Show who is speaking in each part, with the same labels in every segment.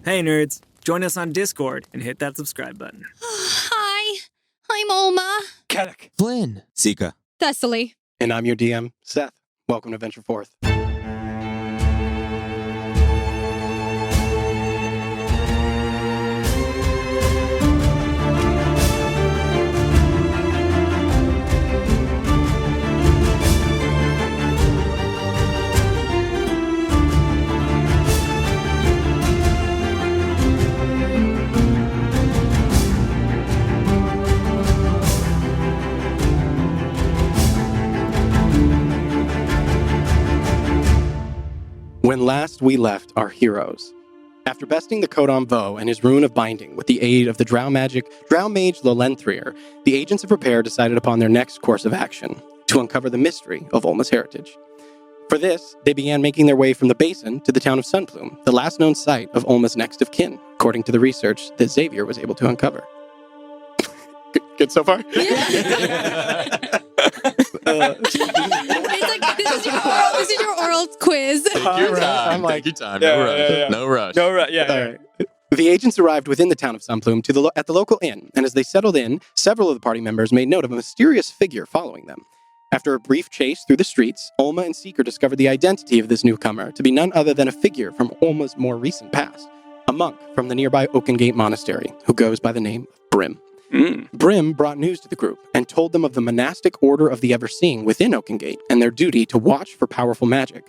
Speaker 1: Hey nerds, join us on Discord and hit that subscribe button.
Speaker 2: Hi, I'm Olma.
Speaker 3: Kedek.
Speaker 4: Flynn.
Speaker 5: Sika.
Speaker 2: Thessaly.
Speaker 3: And I'm your DM, Seth. Welcome to Venture Forth. When last we left our heroes, after besting the Codon Vo and his rune of binding with the aid of the drow mage Lolenthrier, the agents of Repair decided upon their next course of action, to uncover the mystery of Olma's heritage. For this, they began making their way from the basin to the town of Sunplume, the last known site of Olma's next of kin, according to the research that Xavier was able to uncover. Good so far?
Speaker 2: It's like, this is your oral quiz.
Speaker 5: Take your time.
Speaker 3: I'm like,
Speaker 5: Take your time.
Speaker 3: yeah,
Speaker 5: No rush.
Speaker 3: yeah.
Speaker 5: No rush.
Speaker 3: No, right, yeah. All right. The agents arrived within the town of Sunplume at the local inn, and as they settled in, several of the party members made note of a mysterious figure following them. After a brief chase through the streets, Olma and Seeker discovered the identity of this newcomer to be none other than a figure from Olma's more recent past, a monk from the nearby Oakengate Monastery, who goes by the name of Brim. Brim brought news to the group and told them of the monastic order of the Everseeing within Oakengate and their duty to watch for powerful magic,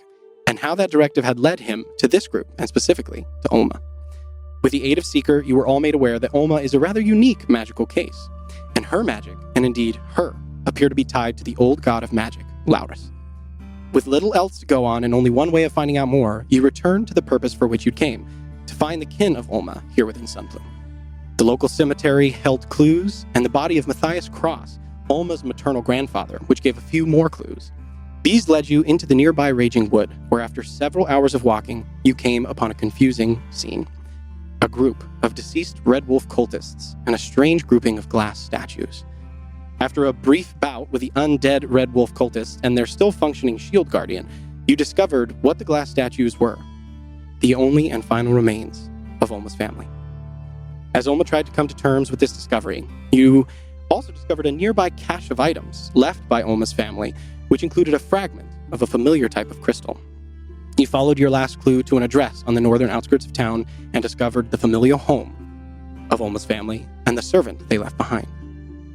Speaker 3: and how that directive had led him to this group, and specifically to Olma. With the aid of Seeker, you were all made aware that Olma is a rather unique magical case, and her magic, and indeed her, appear to be tied to the old god of magic, Laurus. With little else to go on and only one way of finding out more, you returned to the purpose for which you came, to find the kin of Olma here within Sunplume. The local cemetery held clues, and the body of Matthias Cross, Olma's maternal grandfather, which gave a few more clues. These led you into the nearby Raging Wood, where after several hours of walking, you came upon a confusing scene. A group of deceased Red Wolf cultists and a strange grouping of glass statues. After a brief bout with the undead Red Wolf cultists and their still functioning shield guardian, you discovered what the glass statues were. The only and final remains of Olma's family. As Olma tried to come to terms with this discovery, you also discovered a nearby cache of items left by Olma's family, which included a fragment of a familiar type of crystal. You followed your last clue to an address on the northern outskirts of town and discovered the familial home of Olma's family and the servant they left behind.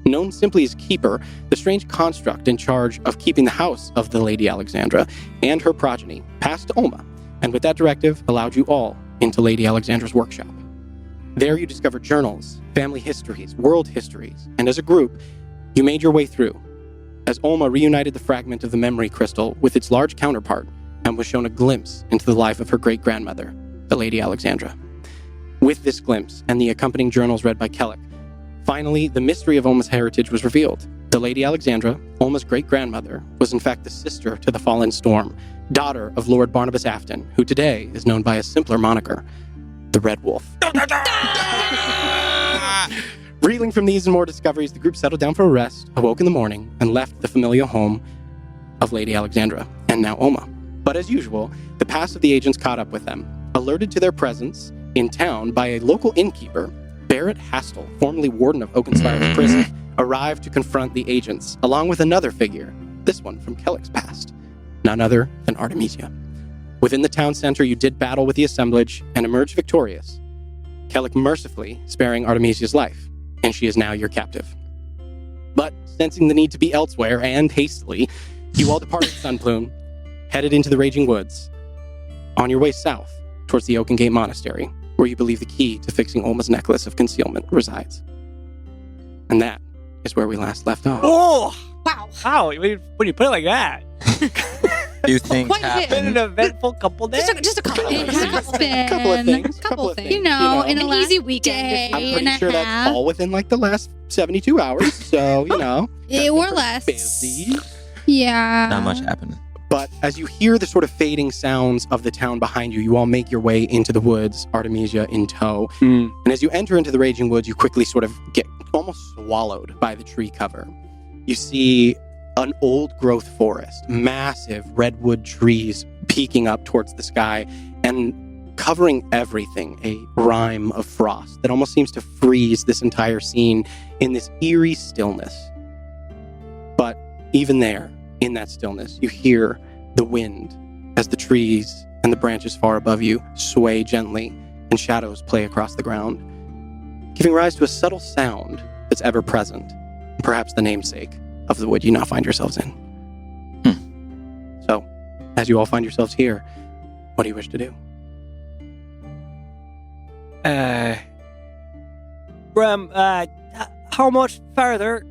Speaker 3: Known simply as Keeper, the strange construct in charge of keeping the house of the Lady Alexandra and her progeny passed to Olma, and with that directive allowed you all into Lady Alexandra's workshop. There you discovered journals, family histories, world histories, and as a group, you made your way through, as Olma reunited the fragment of the memory crystal with its large counterpart and was shown a glimpse into the life of her great-grandmother, the Lady Alexandra. With this glimpse and the accompanying journals read by Kellic, finally, the mystery of Olma's heritage was revealed. The Lady Alexandra, Olma's great-grandmother, was in fact the sister to the fallen Storm, daughter of Lord Barnabas Afton, who today is known by a simpler moniker, the Red Wolf. Reeling from these and more discoveries, the group settled down for a rest, awoke in the morning, and left the familial home of Lady Alexandra, and now Olma. But as usual, the past of the agents caught up with them, alerted to their presence in town by a local innkeeper. Barrett Hastel, formerly warden of Oakenspire's prison, arrived to confront the agents, along with another figure, this one from Kellic's past, none other than Artemisia. Within the town center, you did battle with the assemblage and emerged victorious, Kellic mercifully sparing Artemisia's life, and she is now your captive. But, sensing the need to be elsewhere, and hastily, you all departed Sunplume, headed into the Raging Woods, on your way south towards the Oakengate Monastery, where you believe the key to fixing Olma's necklace of concealment resides. And that is where we last left off.
Speaker 1: Oh!
Speaker 2: Wow.
Speaker 1: Wow, when you put it like that.
Speaker 5: Do things
Speaker 2: Quite a bit.
Speaker 1: It's been an eventful couple days.
Speaker 2: Just a couple. It has been.
Speaker 3: Couple of things.
Speaker 2: Couple things.
Speaker 3: You know,
Speaker 2: in
Speaker 3: an
Speaker 2: an easy weekend.
Speaker 3: I'm pretty sure that's all within like the last 72 hours, so, you know.
Speaker 2: Or less.
Speaker 3: Busy.
Speaker 2: Yeah.
Speaker 5: Not much happening.
Speaker 3: But as you hear the sort of fading sounds of the town behind you, you all make your way into the woods, Artemisia in tow. And as you enter into the Raging Woods, you quickly sort of get almost swallowed by the tree cover. You see an old growth forest, massive redwood trees peeking up towards the sky, and covering everything, a rime of frost that almost seems to freeze this entire scene in this eerie stillness. But even there, in that stillness, you hear the wind as the trees and the branches far above you sway gently and shadows play across the ground, giving rise to a subtle sound that's ever present, and perhaps the namesake of the wood you now find yourselves in. So, as you all find yourselves here, what do you wish to do?
Speaker 1: Bram, how much further?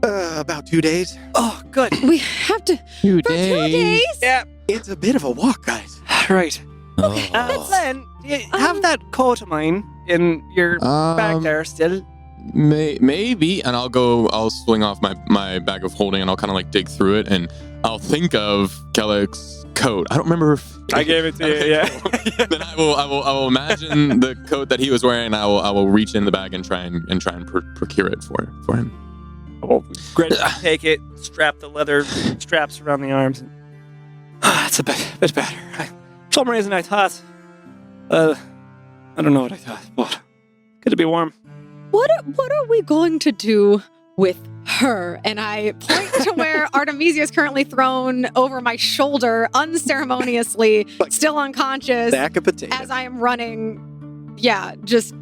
Speaker 3: About 2 days.
Speaker 1: Oh, good.
Speaker 2: We have to...
Speaker 5: Few
Speaker 2: For 2 days?
Speaker 1: Yeah,
Speaker 3: It's a bit of a walk, guys.
Speaker 1: right.
Speaker 5: Oh.
Speaker 1: Len, do you have that coat of mine in your bag there still?
Speaker 5: Maybe, and I'll swing off my bag of holding and I'll kind of like dig through it and I'll think of Kellick's coat. I don't remember if
Speaker 1: I gave it to you, yeah.
Speaker 5: Then I will imagine the coat that he was wearing. I will reach in the bag and try and procure it for him.
Speaker 1: Oh, great. Take it, strap the leather straps around the arms. That's a bit better. For some reason I thought, I don't know what I thought, but good to be warm.
Speaker 2: What are we going to do with her? And I point to where Artemisia is currently thrown over my shoulder, unceremoniously,
Speaker 3: Like
Speaker 2: still unconscious,
Speaker 3: Sack of potatoes.
Speaker 2: as I am running. Yeah, just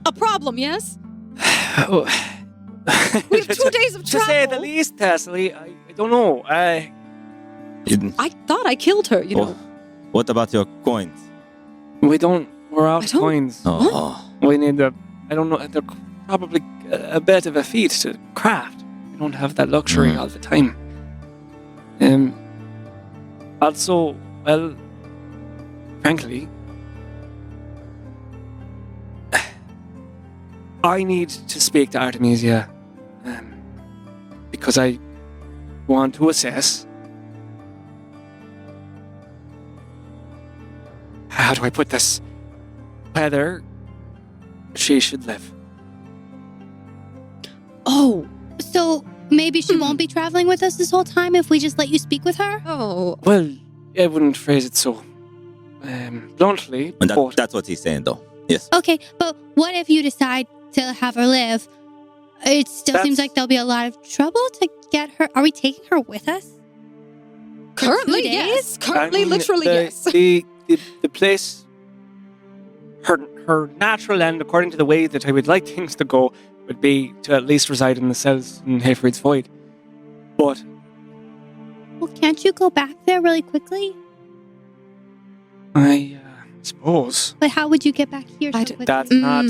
Speaker 2: a problem, yes? We have 2 days of
Speaker 1: To
Speaker 2: travel.
Speaker 1: say the least, Thessaly, I don't know.
Speaker 2: I thought I killed her, you know.
Speaker 4: What about your coins?
Speaker 1: We're out
Speaker 2: I
Speaker 1: of
Speaker 2: don't-
Speaker 1: coins.
Speaker 4: Oh,
Speaker 1: We need I don't know, they're probably a bit of a feat to craft. We don't have that luxury all the time. Also, well, frankly, I need to speak to Artemisia because I want to assess how do I put this? Whether she should live.
Speaker 6: Oh, so maybe she won't be traveling with us this whole time if we just let you speak with her?
Speaker 2: Oh,
Speaker 1: Well, I wouldn't phrase it so bluntly,
Speaker 4: and
Speaker 1: but
Speaker 4: that's what he's saying, though. Yes.
Speaker 6: Okay, but what if you decide to have her live? It still seems
Speaker 1: That's-
Speaker 6: like there'll be a lot of trouble to get her. Are we taking her with us?
Speaker 2: currently,
Speaker 6: 2 days?
Speaker 2: yes. Currently,
Speaker 1: I mean,
Speaker 2: literally,
Speaker 1: the,
Speaker 2: yes.
Speaker 1: The place, her natural end, according to the way that I would like things to go, would be to at least reside in the cells in Hayfried's Void. But
Speaker 6: Well, can't you go back there really quickly?
Speaker 1: I suppose
Speaker 6: But how would you get back here so quickly?
Speaker 1: that's not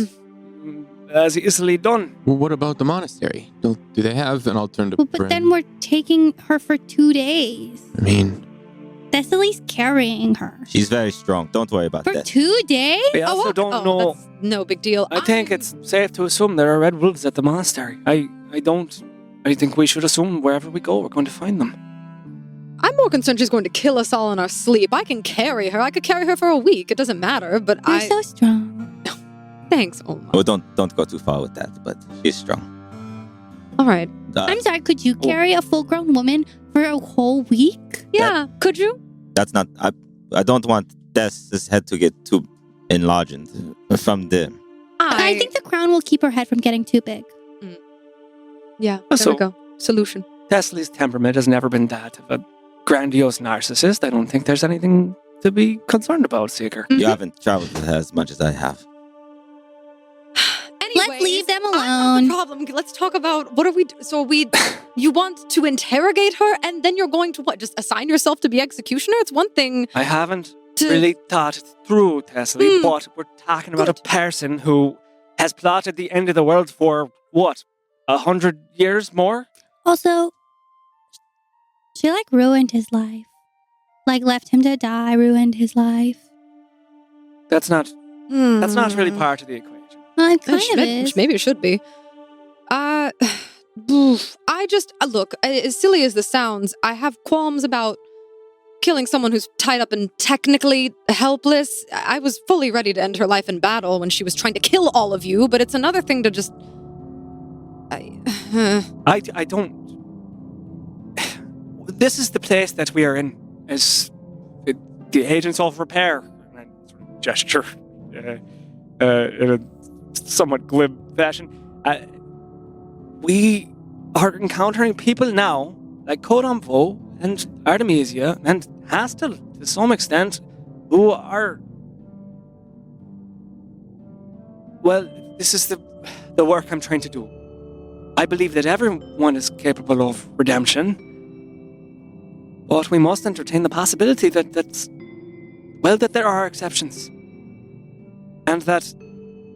Speaker 1: as easily done.
Speaker 5: Well, what about the monastery? Do they have an alternative?
Speaker 6: Well, but then we're taking her for 2 days.
Speaker 5: I mean,
Speaker 6: Thessaly's carrying her.
Speaker 4: She's very strong. Don't worry about
Speaker 6: For
Speaker 4: that.
Speaker 6: 2 days?
Speaker 1: We also don't know.
Speaker 2: That's no big deal.
Speaker 1: I think it's safe to assume there are red wolves at the monastery. I think we should assume wherever we go, we're going to find them.
Speaker 2: I'm more concerned she's going to kill us all in our sleep. I can carry her. I could carry her for a week. It doesn't matter, but
Speaker 6: You're so strong.
Speaker 2: Thanks, Oma.
Speaker 4: Oh, don't go too far with that. But she's strong.
Speaker 2: All right.
Speaker 6: I'm sorry, could you carry a full-grown woman for a whole week?
Speaker 2: Yeah, could you?
Speaker 4: That's not. I don't want Tess's head to get too enlarged from the.
Speaker 6: I think the crown will keep her head from getting too big.
Speaker 2: Yeah, there
Speaker 1: So-
Speaker 2: we go. Solution.
Speaker 1: Tesla's temperament has never been that of a grandiose narcissist. I don't think there's anything to be concerned about, Seeker.
Speaker 4: You haven't traveled with her as much as I have.
Speaker 6: Let's leave them
Speaker 2: I'm not
Speaker 6: alone.
Speaker 2: the problem. Let's talk about what are we? So you want to interrogate her, and then you're going to what? Just assign yourself to be executioner? It's one thing
Speaker 1: I haven't
Speaker 2: to
Speaker 1: really thought it through, Tesla, but we're talking about a person who has plotted the end of the world for, what, 100 years more?
Speaker 6: Also, she ruined his life. Left him to die, ruined his life.
Speaker 1: That's not really part of the equation.
Speaker 6: It kind of
Speaker 2: Maybe-
Speaker 6: is.
Speaker 2: Maybe it should be. I just look. As silly as this sounds, I have qualms about killing someone who's tied up and technically helpless. I was fully ready to end her life in battle when she was trying to kill all of you, but it's another thing to just.
Speaker 1: I don't. This is the place that we are in. the agents of repair, and I sort of gesture in a somewhat glib fashion. We are encountering people now, like Codamvo and Artemisia and Hastel, to some extent, who are... Well, this is the work I'm trying to do. I believe that everyone is capable of redemption, but we must entertain the possibility that there are exceptions, and that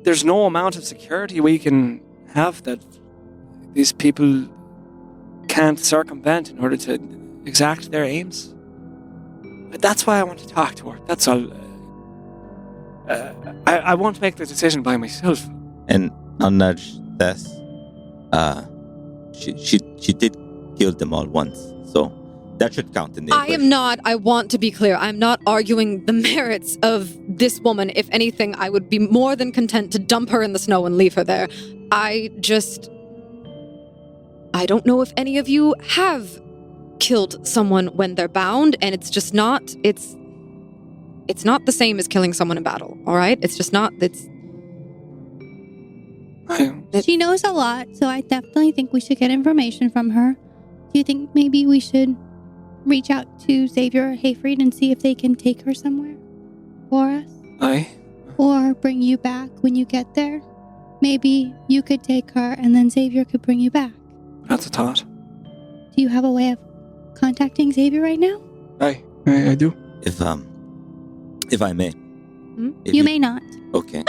Speaker 1: there's no amount of security we can have that these people can't circumvent in order to exact their aims. But that's why I want to talk to her. That's all. I won't make the decision by myself.
Speaker 4: And I'll nudge Tess. She did kill them all once, so that should count in the equation.
Speaker 2: I want to be clear, I'm not arguing the merits of this woman. If anything, I would be more than content to dump her in the snow and leave her there. I don't know if any of you have killed someone when they're bound, and it's just not, it's not the same as killing someone in battle, all right? It's just not,
Speaker 6: She knows a lot, so I definitely think we should get information from her. Do you think maybe we should reach out to Xavier or Hayfried and see if they can take her somewhere for us?
Speaker 1: Aye.
Speaker 6: Or bring you back when you get there? Maybe you could take her and then Xavier could bring you back.
Speaker 1: That's a thought.
Speaker 6: Do you have a way of contacting Xavier right now?
Speaker 1: Aye, I do.
Speaker 4: If I may. If
Speaker 6: You may not.
Speaker 4: Okay.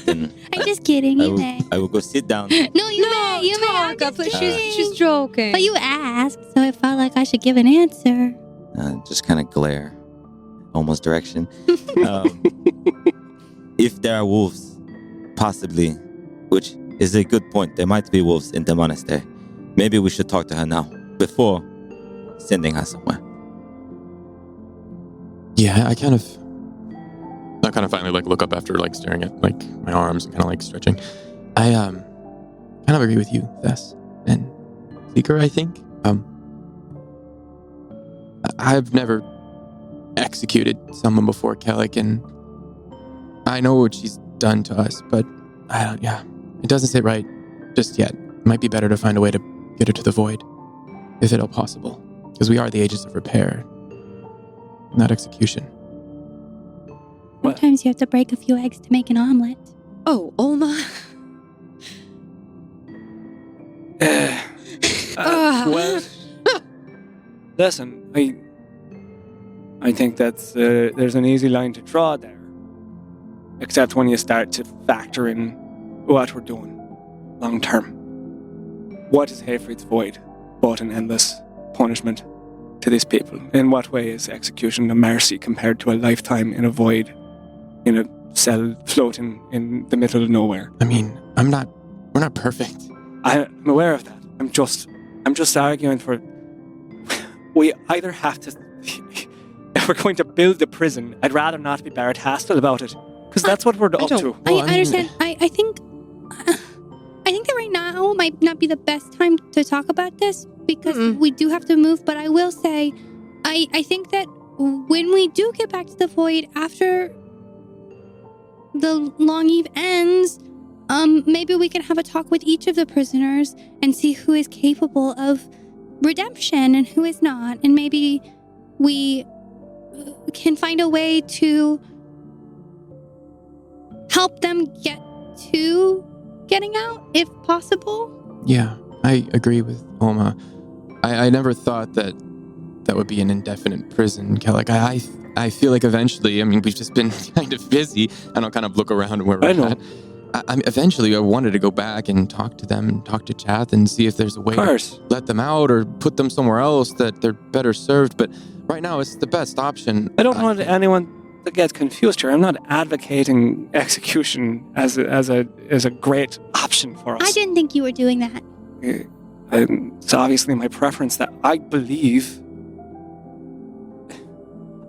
Speaker 4: Then
Speaker 6: I'm just kidding. You may.
Speaker 4: I will go sit down.
Speaker 6: No, you may. You may. I'm
Speaker 2: Tonka,
Speaker 6: just
Speaker 2: please,
Speaker 6: kidding.
Speaker 2: she's joking.
Speaker 6: But you asked, so I felt like I should give an answer.
Speaker 4: Just kind of glare, almost direction. If there are wolves, possibly, which is a good point. There might be wolves in the monastery. Maybe we should talk to her now before sending her somewhere.
Speaker 5: Yeah, I kind of finally like look up after like staring at like my arms and kind of like stretching. I kind of agree with you, Thess and Seeker. I think I've never executed someone before, Kellic, and I know what she's done to us, but it doesn't sit right just yet. It might be better to find a way to get her to the void, if at all possible, because we are the agents of repair, not execution.
Speaker 6: Sometimes you have to break a few eggs to make an omelet.
Speaker 2: Oh, Olma.
Speaker 1: Well, listen, I think that's there's an easy line to draw there, except when you start to factor in what we're doing long term. What is Hayfried's void but an endless punishment to these people? In what way is execution a mercy compared to a lifetime in a void, in a cell floating in the middle of nowhere?
Speaker 5: I mean, we're not perfect.
Speaker 1: I'm aware of that. I'm just arguing for... We either have to... If we're going to build a prison, I'd rather not be Barrett Hastel about it. Because that's what we're up to.
Speaker 6: I understand. I think that right now might not be the best time to talk about this because we do have to move. But I will say, I think that when we do get back to the void after the long eve ends, maybe we can have a talk with each of the prisoners and see who is capable of redemption and who is not. And maybe we can find a way to help them get to getting out, if possible.
Speaker 5: Yeah, I agree with Oma. I never thought that would be an indefinite prison, Kellic. I feel like eventually, I mean, we've just been kind of busy, and I'll kind of look around where we're at. Eventually, I wanted to go back and talk to them and talk to Chath and see if there's a way to let them out or put them somewhere else that they're better served. But right now, it's the best option.
Speaker 1: I don't want anyone to get confused here. I'm not advocating execution as a great option for us.
Speaker 6: I didn't think you were doing that.
Speaker 1: It's obviously my preference that I believe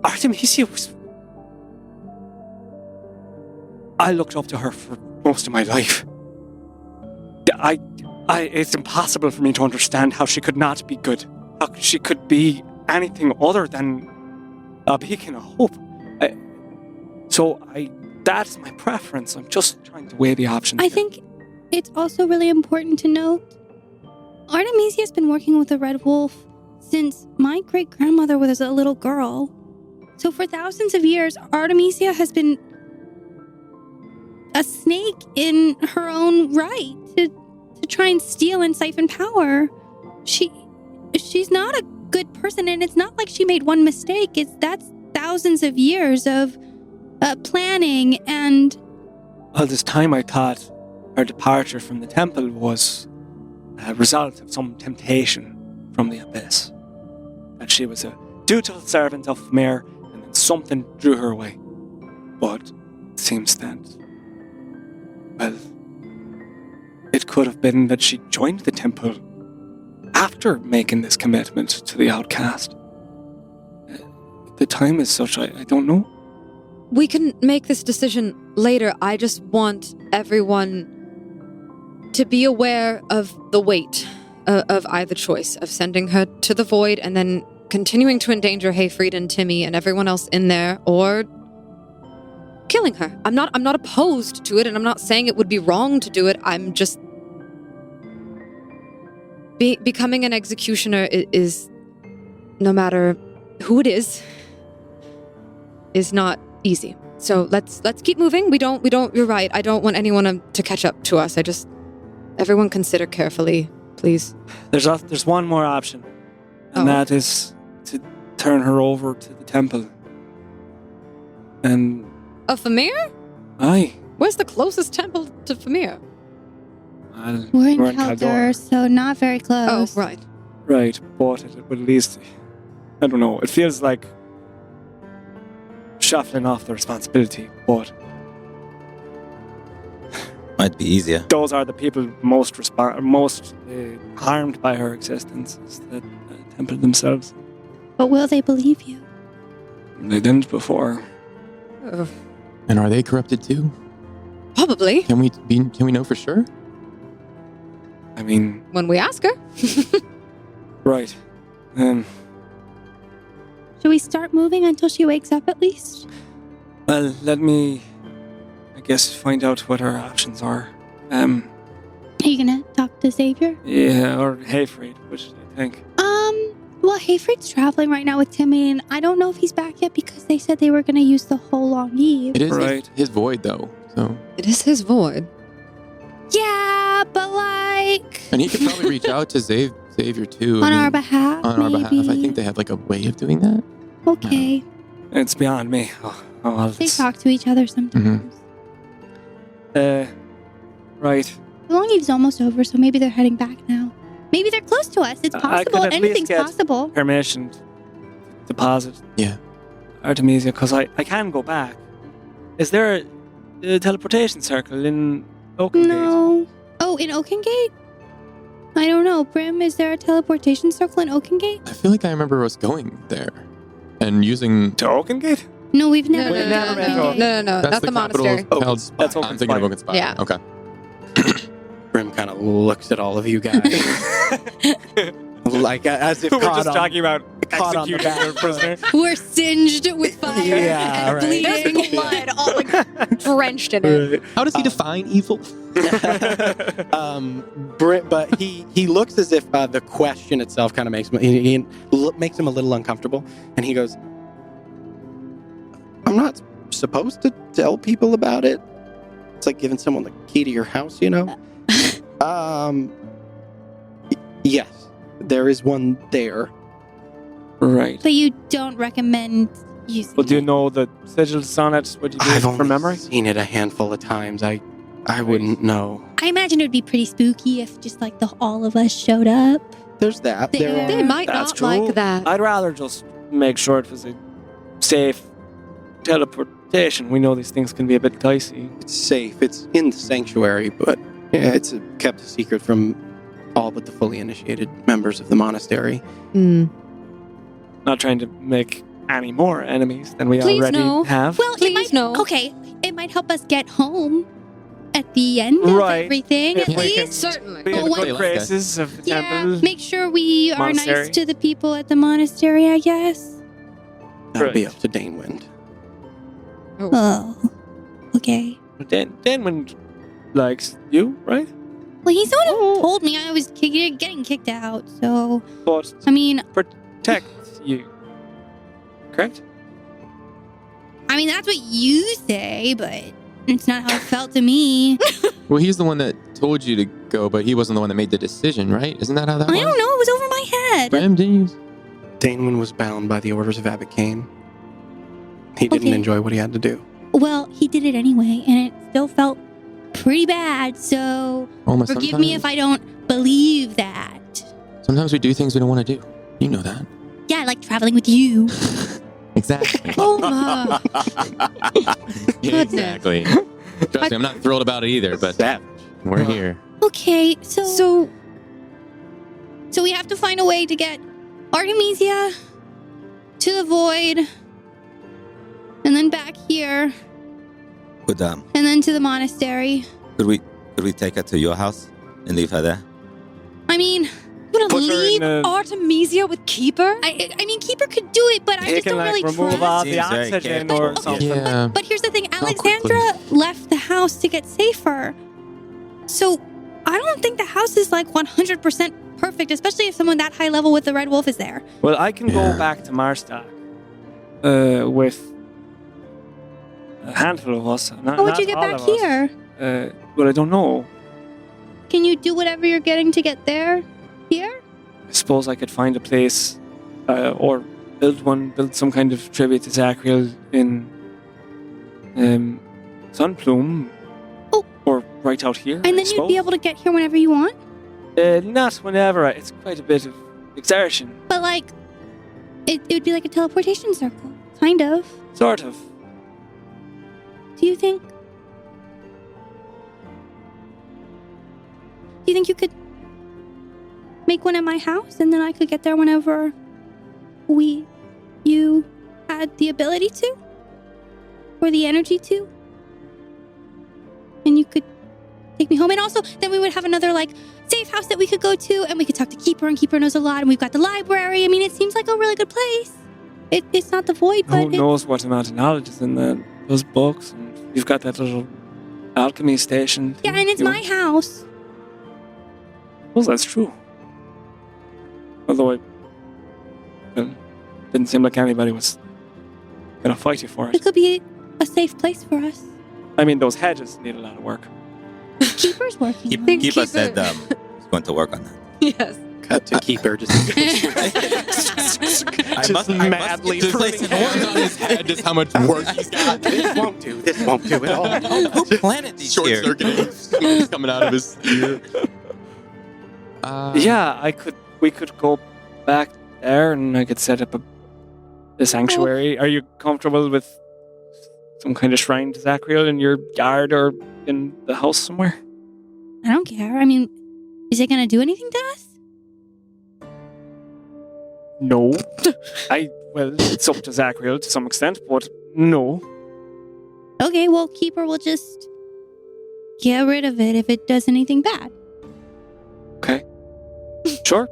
Speaker 1: Artemisia was... I looked up to her for most of my life. It's impossible for me to understand how she could not be good. How she could be anything other than a beacon of hope. That's my preference. I'm just trying to weigh the options.
Speaker 6: I think it's also really important to note Artemisia has been working with the Red Wolf since my great-grandmother was a little girl. So for thousands of years, Artemisia has been a snake in her own right to try and steal and siphon power. She's not a good person, and it's not like she made one mistake. That's thousands of years of planning and...
Speaker 1: All this time I thought her departure from the temple was a result of some temptation from the abyss. That she was a dutiful servant of Mir, and then something drew her away. But it seems that, well, it could have been that she joined the temple after making this commitment to the outcast. The time is such, I don't know.
Speaker 2: We can make this decision later. I just want everyone to be aware of the weight of either choice, of sending her to the void and then continuing to endanger Hayfried and Timmy and everyone else in there, or killing her. I'm not opposed to it, and I'm not saying it would be wrong to do it. I'm just becoming an executioner is, no matter who it is not easy. So let's keep moving. We don't. You're right. I don't want anyone to catch up to us. Everyone consider carefully, please.
Speaker 1: There's one more option, and that is to turn her over to the temple. And
Speaker 2: Famir?
Speaker 1: Aye.
Speaker 2: Where's the closest temple to Famir?
Speaker 6: We're in Keldor, so not very close.
Speaker 2: Oh, right.
Speaker 1: Right, but it would at least, I don't know, it feels like shuffling off the responsibility, but
Speaker 4: Might be easier.
Speaker 1: those are the people most harmed by her existence, is the temple themselves.
Speaker 6: But will they believe you?
Speaker 1: They didn't before.
Speaker 5: And are they corrupted too?
Speaker 2: Probably.
Speaker 5: Can we know for sure?
Speaker 1: I mean,
Speaker 2: When we ask her.
Speaker 1: right.
Speaker 6: Should we start moving until she wakes up at least?
Speaker 1: Well, let me, I guess, find out what our options are.
Speaker 6: Are you gonna talk to Xavier?
Speaker 1: Yeah, or Hayfried, which do you think?
Speaker 6: Well, Hayfried's traveling right now with Timmy, and I don't know if he's back yet because they said they were gonna use the whole long eve.
Speaker 5: It is
Speaker 1: Right.
Speaker 5: his void though, so.
Speaker 2: It is his void.
Speaker 6: Yeah, but like...
Speaker 5: And he could probably reach out to Xavier too.
Speaker 6: on our behalf,
Speaker 5: On our behalf.
Speaker 6: maybe.
Speaker 5: I think they have like a way of doing that.
Speaker 6: Okay.
Speaker 1: It's beyond me.
Speaker 6: They talk to each other sometimes.
Speaker 1: Right.
Speaker 6: The long eve's almost over, so maybe they're heading back now. Maybe they're close to us. It's
Speaker 1: I
Speaker 6: possible.
Speaker 1: could at least
Speaker 6: Anything's
Speaker 1: get
Speaker 6: possible.
Speaker 1: permission to deposit
Speaker 5: Yeah.
Speaker 1: Artemisia, because I can go back. Is there a teleportation circle in Oakengate?
Speaker 6: No. Oh, in Oakengate? I don't know. Brim, is there a teleportation circle in Oakengate?
Speaker 5: I feel like I remember us going there and using.
Speaker 1: To Oakengate?
Speaker 6: No, we've never
Speaker 1: We've
Speaker 6: been
Speaker 1: never
Speaker 6: to
Speaker 1: been to
Speaker 6: Oakengate.
Speaker 2: No,
Speaker 5: That's
Speaker 2: not the
Speaker 5: capital
Speaker 2: monastery.
Speaker 5: of Hell-
Speaker 1: That's
Speaker 5: I'm
Speaker 1: Oaken
Speaker 5: thinking of
Speaker 1: Spire.
Speaker 5: Oaken Spire.
Speaker 2: Yeah.
Speaker 5: Okay.
Speaker 3: Brim kind of looks at all of you guys, like as if
Speaker 1: We're
Speaker 3: caught
Speaker 1: just
Speaker 3: on,
Speaker 1: talking about
Speaker 3: caught on the
Speaker 1: executing
Speaker 3: back
Speaker 1: a prisoner.
Speaker 2: We're singed with fire.
Speaker 3: Yeah, right.
Speaker 2: Bleeding blood, all like drenched in it.
Speaker 5: How does he define evil?
Speaker 3: But he looks as if the question itself kind of makes him makes him a little uncomfortable, and he goes, "I'm not supposed to tell people about it. It's like giving someone the key to your house, you know." Yes, there is one there.
Speaker 1: Right.
Speaker 6: But you don't recommend using
Speaker 1: Well, do you
Speaker 6: it.
Speaker 1: know the sigils on it? Would you do
Speaker 3: I've
Speaker 1: it
Speaker 3: only
Speaker 1: from memory?
Speaker 3: seen it a handful of times. I wouldn't know.
Speaker 6: I imagine it would be pretty spooky if just like all of us showed up.
Speaker 3: There's that. There
Speaker 6: There.
Speaker 3: are-
Speaker 2: They might
Speaker 1: That's
Speaker 2: not
Speaker 1: true.
Speaker 2: like that.
Speaker 1: I'd rather just make sure it was a safe teleportation. We know these things can be a bit dicey.
Speaker 3: It's safe. It's in the sanctuary, but yeah, it's kept a secret from all but the fully initiated members of the monastery.
Speaker 1: Not trying to make any more enemies than we
Speaker 2: Please
Speaker 1: already
Speaker 2: no.
Speaker 1: have.
Speaker 6: Well,
Speaker 2: Please
Speaker 6: it might,
Speaker 2: no.
Speaker 6: Okay, it might help us get home at the end of
Speaker 1: Right.
Speaker 6: everything,
Speaker 1: If
Speaker 6: at
Speaker 1: we can
Speaker 6: least.
Speaker 2: Certainly.
Speaker 1: be in
Speaker 6: Oh,
Speaker 1: the
Speaker 6: what-
Speaker 1: good graces of the
Speaker 6: Yeah,
Speaker 1: temple.
Speaker 6: make sure we are
Speaker 1: Monastery.
Speaker 6: nice to the people at the monastery, I guess.
Speaker 3: That'll be
Speaker 1: Right.
Speaker 3: up to Danewind.
Speaker 6: Oh. Okay.
Speaker 1: Denman likes you, right?
Speaker 6: Well, he's the one who told me I was getting kicked out, so...
Speaker 1: But
Speaker 6: I mean...
Speaker 1: protect you. Correct?
Speaker 6: I mean, that's what you say, but it's not how it felt to me.
Speaker 5: Well, he's the one that told you to go, but he wasn't the one that made the decision, right? Isn't that how that was?
Speaker 6: I don't know. It was over my head.
Speaker 5: Bram, didn't you?
Speaker 3: Daneman was bound by the orders of Abbot Cain. He didn't
Speaker 6: Okay.
Speaker 3: enjoy what he had to do.
Speaker 6: Well, he did it anyway, and it still felt pretty bad, so
Speaker 5: Almost
Speaker 6: forgive me if I don't believe that.
Speaker 5: Sometimes we do things we don't want to do. You know that.
Speaker 6: Yeah, I like traveling with you.
Speaker 5: Exactly.
Speaker 2: Oma.
Speaker 5: Yeah, exactly. Trust me, I'm not thrilled about it either, but
Speaker 3: Savage.
Speaker 5: we're here.
Speaker 6: Okay, so
Speaker 2: So,
Speaker 6: we have to find a way to get Artemisia to the void, and then back here,
Speaker 4: Could
Speaker 6: and then to the monastery.
Speaker 4: we take her to your house and leave her there?
Speaker 6: I mean,
Speaker 1: Put her in
Speaker 2: leave
Speaker 1: a-
Speaker 2: Artemisia with Keeper?
Speaker 6: I mean, Keeper could do it, but I
Speaker 1: He
Speaker 6: just
Speaker 1: can
Speaker 6: don't really
Speaker 1: remove
Speaker 6: trust.
Speaker 1: all the
Speaker 4: Seems very
Speaker 1: oxygen
Speaker 4: careful.
Speaker 1: or something.
Speaker 5: Yeah.
Speaker 6: But here's the thing,
Speaker 5: quickly.
Speaker 6: Alexandra left the house to get safer. So I don't think the house is like 100% perfect, especially if someone that high level with the Red Wolf is there.
Speaker 1: Well, I can go back to Marstock with a handful of us. Not,
Speaker 6: How would
Speaker 1: not
Speaker 6: you get
Speaker 1: all
Speaker 6: back
Speaker 1: of us.
Speaker 6: here?
Speaker 1: Well, I don't know.
Speaker 6: Can you do whatever you're getting to get there? Here?
Speaker 1: I suppose I could find a place or build some kind of tribute to Zachriel in Sunplume.
Speaker 6: Oh.
Speaker 1: Or right out here.
Speaker 6: And then you'd be able to get here whenever you want?
Speaker 1: Not whenever. It's quite a bit of exertion.
Speaker 6: But like, it would be like a teleportation circle. Kind of.
Speaker 1: Sort of.
Speaker 6: Do you think? Do you think you could make one at my house and then I could get there whenever you had the ability to? Or the energy to? And you could take me home. And also, then we would have another, like, safe house that we could go to and we could talk to Keeper, and Keeper knows a lot, and we've got the library. I mean, it seems like a really good place. It's not the void, but
Speaker 1: Who knows what amount of knowledge is in those books? And you've got that little alchemy station.
Speaker 6: yeah, and it's my house.
Speaker 1: Well, that's true. Although didn't seem like anybody was gonna fight you for
Speaker 6: It
Speaker 1: it.
Speaker 6: could be a safe place for us.
Speaker 1: I mean, those hedges need a lot of work.
Speaker 6: Keeper's working.
Speaker 4: Keep,
Speaker 6: on
Speaker 2: Think
Speaker 6: it.
Speaker 4: keep us
Speaker 2: Keep
Speaker 4: said he's going to work on that.
Speaker 2: Yes.
Speaker 3: Cut to Keeper just madly
Speaker 5: Just placing hands on his head, just how much work he's got.
Speaker 3: This won't do. This won't do at all.
Speaker 4: Who planted these
Speaker 5: Short
Speaker 4: here?
Speaker 5: circuiting. Smoke's coming out of his ear.
Speaker 1: Yeah, we could go back there and I could set up a sanctuary. Are you comfortable with some kind of shrine to Zachriel in your yard or in the house somewhere?
Speaker 6: I don't care. I mean, is it going to do anything to us?
Speaker 1: No. Well, it's up to Zachriel to some extent, but no.
Speaker 6: Okay, well, Keeper will just get rid of it if it does anything bad.
Speaker 1: Okay. Sure.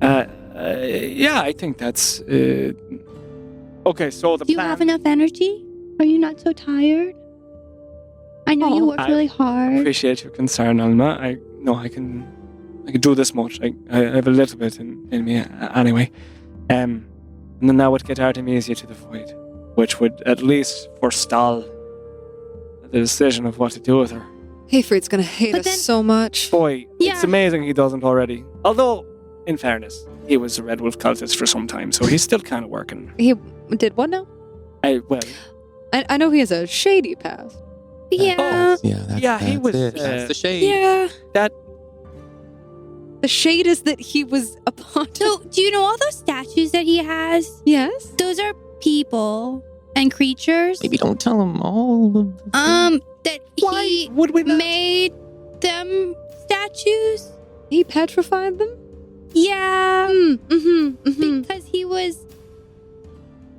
Speaker 1: Yeah, I think that's okay. So the
Speaker 6: Do you
Speaker 1: plan.
Speaker 6: have enough energy? Are you not so tired? I know you work really hard.
Speaker 1: Appreciate your concern, Alma. I can do this much. I have a little bit in me anyway. And then that would get Artemisia to the void, which would at least forestall the decision of what to do with her.
Speaker 2: Hayfried's gonna hate
Speaker 6: But
Speaker 2: us
Speaker 6: then-
Speaker 2: so much.
Speaker 1: Boy,
Speaker 6: Yeah.
Speaker 1: it's amazing he doesn't already. Although, in fairness, he was a Red Wolf cultist for some time, so he's still kind of working.
Speaker 2: He did what now?
Speaker 1: Well,
Speaker 2: I know he has a shady past.
Speaker 6: Yeah.
Speaker 5: Yeah,
Speaker 1: he was,
Speaker 5: it. That's the shade.
Speaker 6: Yeah.
Speaker 2: The shade is that he was a pawn.
Speaker 6: So, do you know all those statues that he has?
Speaker 2: Yes.
Speaker 6: Those are people and creatures.
Speaker 5: Maybe don't tell him all of the
Speaker 6: That
Speaker 1: why
Speaker 6: he
Speaker 1: would we not?
Speaker 6: made them statues.
Speaker 2: He petrified them?
Speaker 6: Yeah. Because he was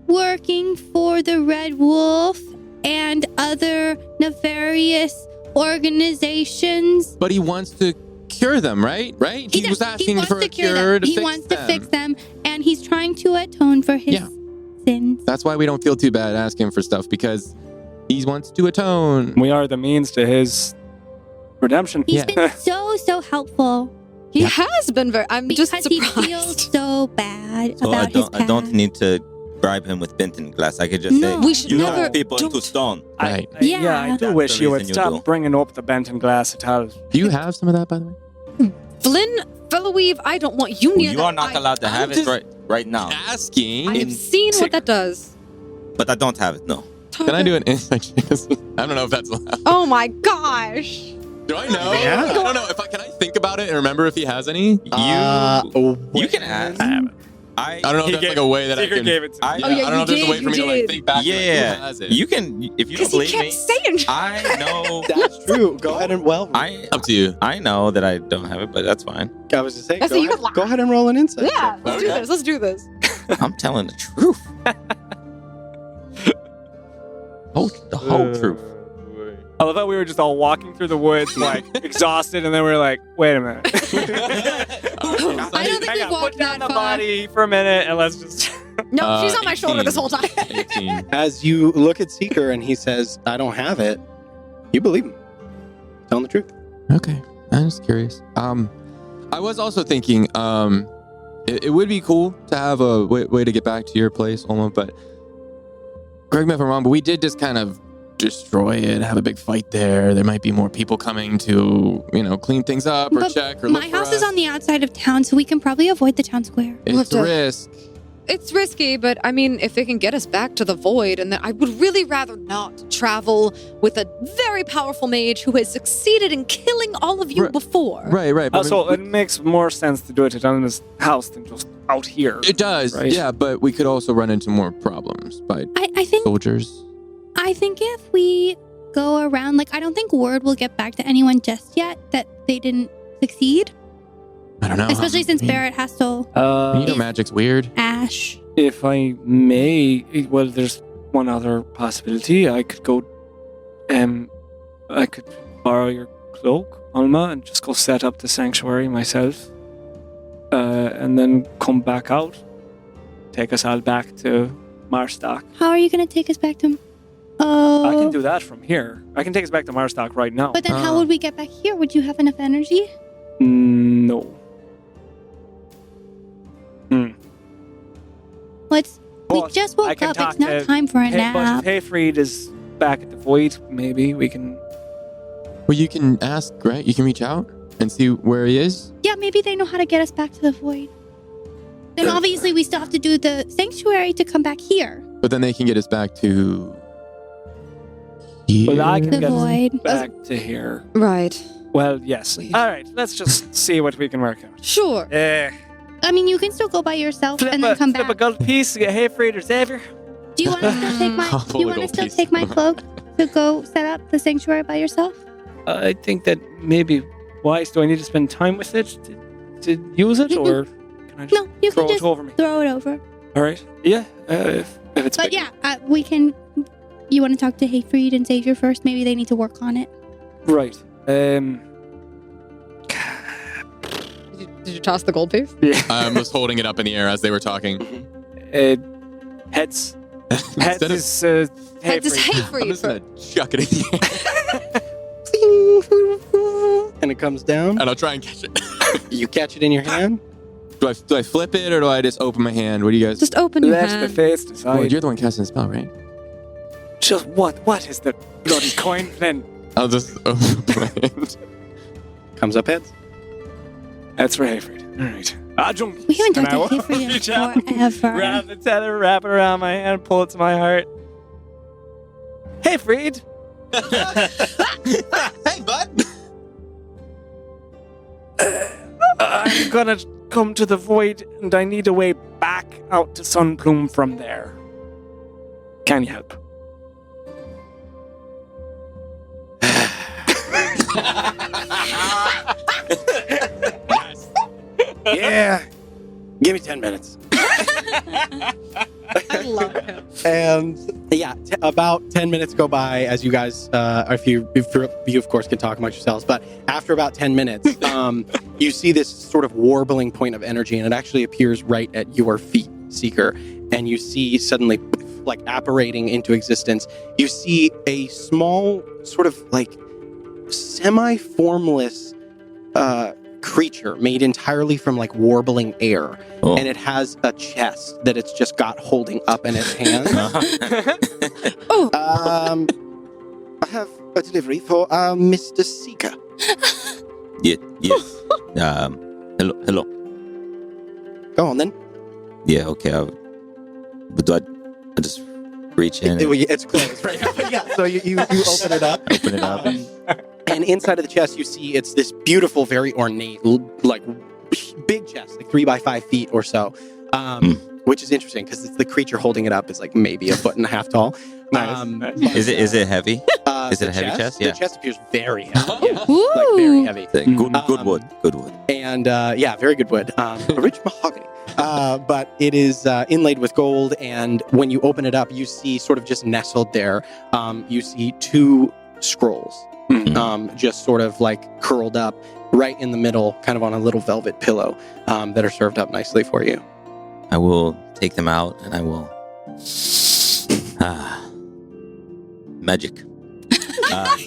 Speaker 6: working for the Red Wolf and other nefarious organizations.
Speaker 5: But he wants to cure them, right? He was asking
Speaker 6: wants
Speaker 5: for
Speaker 6: to
Speaker 5: a
Speaker 6: cure
Speaker 5: cure
Speaker 6: them.
Speaker 5: to
Speaker 6: He
Speaker 5: fix
Speaker 6: wants
Speaker 5: them.
Speaker 6: to fix them, and he's trying to atone for his sins.
Speaker 5: That's why we don't feel too bad asking him for stuff, because he wants to atone.
Speaker 1: We are the means to his redemption.
Speaker 6: He's
Speaker 5: Yeah.
Speaker 6: been so helpful
Speaker 2: He has been very. I'm
Speaker 6: because
Speaker 2: just
Speaker 6: he
Speaker 2: surprised.
Speaker 6: feels so bad
Speaker 4: So
Speaker 6: about his past.
Speaker 4: I don't need to bribe him with Benton glass. I could just
Speaker 6: No.
Speaker 4: say,
Speaker 2: We should
Speaker 4: you
Speaker 2: never.
Speaker 4: turn people into
Speaker 2: don't-
Speaker 4: stone.
Speaker 5: Right.
Speaker 6: Yeah.
Speaker 1: I do
Speaker 4: That's
Speaker 1: wish
Speaker 4: the
Speaker 1: you would
Speaker 4: reason you
Speaker 1: stop
Speaker 4: do.
Speaker 1: bringing up the Benton glass at all.
Speaker 5: Do you have some of that, by the way?
Speaker 2: Flynn, Fellowweave, I don't want you near
Speaker 4: You
Speaker 2: that.
Speaker 4: are not allowed to have
Speaker 5: I'm
Speaker 4: it
Speaker 5: just
Speaker 4: right now.
Speaker 5: Asking.
Speaker 2: I have seen what that does.
Speaker 4: But I don't have it. No.
Speaker 5: Can I do an insight check? I don't know if that's allowed.
Speaker 2: Oh my gosh.
Speaker 5: Do I know?
Speaker 3: Yeah.
Speaker 5: I don't know. Can I think about it and remember if he has any?
Speaker 4: You can ask.
Speaker 5: I don't know if that's like a way that I
Speaker 1: Secret
Speaker 5: can.
Speaker 1: gave it to
Speaker 5: I,
Speaker 1: me.
Speaker 2: Oh, yeah,
Speaker 5: I don't know if
Speaker 2: you
Speaker 5: there's a way
Speaker 2: did,
Speaker 5: for me
Speaker 2: you
Speaker 5: to like
Speaker 2: did.
Speaker 5: think back. to, like,
Speaker 4: Yeah.
Speaker 5: who has it.
Speaker 4: You can, if you
Speaker 2: Because
Speaker 4: don't
Speaker 2: he
Speaker 4: believe
Speaker 2: kept
Speaker 4: me.
Speaker 2: saying.
Speaker 4: I know.
Speaker 3: That's true. Go ahead and
Speaker 5: Up to you.
Speaker 4: I know that I don't have it, but that's fine.
Speaker 3: I was just saying.
Speaker 2: So you could lie.
Speaker 3: Go ahead and roll an insight.
Speaker 2: Yeah,
Speaker 3: check.
Speaker 2: let's do
Speaker 5: Okay.
Speaker 2: this. Let's do this.
Speaker 4: I'm telling the truth. The whole truth.
Speaker 1: I love how we were just all walking through the woods, like exhausted, and then we were like, "Wait a minute."
Speaker 2: I don't think
Speaker 1: Hang
Speaker 2: we've
Speaker 1: on,
Speaker 2: walked
Speaker 1: put down
Speaker 2: that
Speaker 1: the
Speaker 2: far.
Speaker 1: body for a minute, and let's just.
Speaker 2: No, she's on my shoulder
Speaker 5: 18.
Speaker 2: this whole time.
Speaker 5: 18.
Speaker 3: As you look at Seeker and he says, "I don't have it," you believe him. Telling the truth.
Speaker 5: Okay, I'm just curious. I was also thinking, it would be cool to have a way to get back to your place, Olma. But correct me if I'm wrong, but we did just kind of destroy it, have a big fight there. There might be more people coming to, clean things up or
Speaker 6: But
Speaker 5: check or
Speaker 6: My
Speaker 5: look for
Speaker 6: house is
Speaker 5: us.
Speaker 6: on the outside of town, so we can probably avoid the town square.
Speaker 2: We'll
Speaker 5: It's
Speaker 2: have
Speaker 5: a
Speaker 2: to-
Speaker 5: risk.
Speaker 2: It's risky, but I mean, if it can get us back to the void, and then I would really rather not travel with a very powerful mage who has succeeded in killing all of you
Speaker 5: Right.
Speaker 2: before.
Speaker 5: Right. But I mean,
Speaker 1: Also, it makes more sense to do it at Elena's house than just out here.
Speaker 5: it does,
Speaker 1: Right.
Speaker 5: yeah. But we could also run into more problems by
Speaker 6: I think
Speaker 5: soldiers.
Speaker 6: if we go around, I don't think word will get back to anyone just yet that they didn't succeed.
Speaker 5: I don't know.
Speaker 6: Especially since Barrett has to
Speaker 5: magic's weird.
Speaker 6: Ash.
Speaker 1: If I may, well, there's one other possibility. I could go, I could borrow your cloak, Alma, and just go set up the sanctuary myself, and then come back out, take us all back to Marstock.
Speaker 6: How are you going to take us back to...
Speaker 1: I can do that from here. I can take us back to Marstock right now.
Speaker 6: But then how would we get back here? Would you have enough energy?
Speaker 1: No.
Speaker 6: We
Speaker 1: But
Speaker 6: just
Speaker 1: I
Speaker 6: woke
Speaker 1: can
Speaker 6: up.
Speaker 1: talk
Speaker 6: It's not
Speaker 1: to
Speaker 6: time for a
Speaker 1: But
Speaker 6: nap.
Speaker 1: if Hayfried is back at the Void, maybe we can.
Speaker 5: Well, you can ask, right? You can reach out and see where he is.
Speaker 6: Yeah, maybe they know how to get us back to the void. Then obviously we still have to do the sanctuary to come back here.
Speaker 5: But then they can get us back to here.
Speaker 1: Well, I can
Speaker 6: The
Speaker 1: get us
Speaker 6: void.
Speaker 1: back to here.
Speaker 2: Right.
Speaker 1: Well, yes. All right, let's just see what we can work out.
Speaker 2: Sure.
Speaker 6: I mean, you can still go by yourself
Speaker 1: Flip
Speaker 6: and then come
Speaker 1: flip a
Speaker 6: back.
Speaker 1: gold piece to get Hayfried or Xavier.
Speaker 6: Do you want to still take my?
Speaker 5: I'll
Speaker 6: Do
Speaker 5: pull
Speaker 6: you
Speaker 5: a
Speaker 6: want to
Speaker 5: gold
Speaker 6: still
Speaker 5: piece.
Speaker 6: take my cloak to go set up the sanctuary by yourself?
Speaker 1: I think that maybe wise. Do I need to spend time with it to use it, or can I just
Speaker 6: No, you
Speaker 1: throw
Speaker 6: can
Speaker 1: it
Speaker 6: just
Speaker 1: over me?
Speaker 6: throw it over.
Speaker 1: All right. Yeah. If it's
Speaker 6: But
Speaker 1: big.
Speaker 6: yeah, we can. You want to talk to Hayfried and Xavier first? Maybe they need to work on it.
Speaker 1: Right.
Speaker 2: Did you toss the gold piece?
Speaker 1: Yeah.
Speaker 5: I was holding it up in the air as they were talking.
Speaker 1: Heads. Heads
Speaker 5: Instead of-
Speaker 1: is
Speaker 2: Heads is
Speaker 1: Hayfried.
Speaker 5: I'm just
Speaker 2: Hayfried.
Speaker 5: gonna chuck it in the air
Speaker 3: And it comes down.
Speaker 5: and I'll try and catch it.
Speaker 3: You catch it in your hand.
Speaker 5: Do I flip it or do I just open my hand? What do you guys?
Speaker 2: Just open your
Speaker 1: Let the
Speaker 2: hand.
Speaker 1: face
Speaker 5: Oh,
Speaker 1: decide.
Speaker 5: you're the one casting the spell, right?
Speaker 1: Just what is the bloody coin then?
Speaker 5: I'll just open my hand.
Speaker 3: Comes up heads.
Speaker 1: That's for Hayfried. All right. Junkies.
Speaker 6: We haven't
Speaker 1: And
Speaker 6: talked
Speaker 1: I
Speaker 6: to
Speaker 1: will
Speaker 6: Hayfried
Speaker 1: reach out,
Speaker 6: in forever.
Speaker 1: grab the tether, wrap it around my hand, pull it to my heart. Hayfried.
Speaker 5: Hey, bud.
Speaker 1: I'm gonna come to the void, and I need a way back out to Sunplume from there. Can you help?
Speaker 3: Yeah. Give me 10 minutes.
Speaker 2: I love him.
Speaker 3: And yeah, about 10 minutes go by as you guys, if you of course can talk amongst yourselves, but after about 10 minutes, you see this sort of warbling point of energy, and it actually appears right at your feet, Seeker. and you see suddenly, like, apparating into existence, you see a small, sort of like semi-formless creature made entirely from like warbling air.
Speaker 4: Oh.
Speaker 3: And it has a chest that it's just got holding up in its hand.
Speaker 2: Oh,
Speaker 3: I have a delivery for Mr. Seeker.
Speaker 4: Yes. Hello.
Speaker 3: Go on then.
Speaker 4: Yeah, okay. But do I just reach in?
Speaker 3: It's closed, right? Yeah. So you open it up.
Speaker 4: Open it up.
Speaker 3: And inside of the chest, you see it's this beautiful, very ornate, like big chest, like 3 by 5 feet or so, which is interesting because it's the creature holding it up is like maybe 1.5 feet tall.
Speaker 1: Nice.
Speaker 4: Is it heavy? Is it
Speaker 3: the
Speaker 4: a heavy chest? Yeah.
Speaker 3: The chest appears very heavy. Yeah,
Speaker 2: Ooh.
Speaker 3: like very heavy.
Speaker 4: Good wood. Good wood.
Speaker 3: And very good wood. Rich mahogany. But it is inlaid with gold, and when you open it up, you see sort of just nestled there, you see 2 scrolls. Just sort of like curled up right in the middle, kind of on a little velvet pillow, that are served up nicely for you.
Speaker 4: I will take them out and I will. Magic. I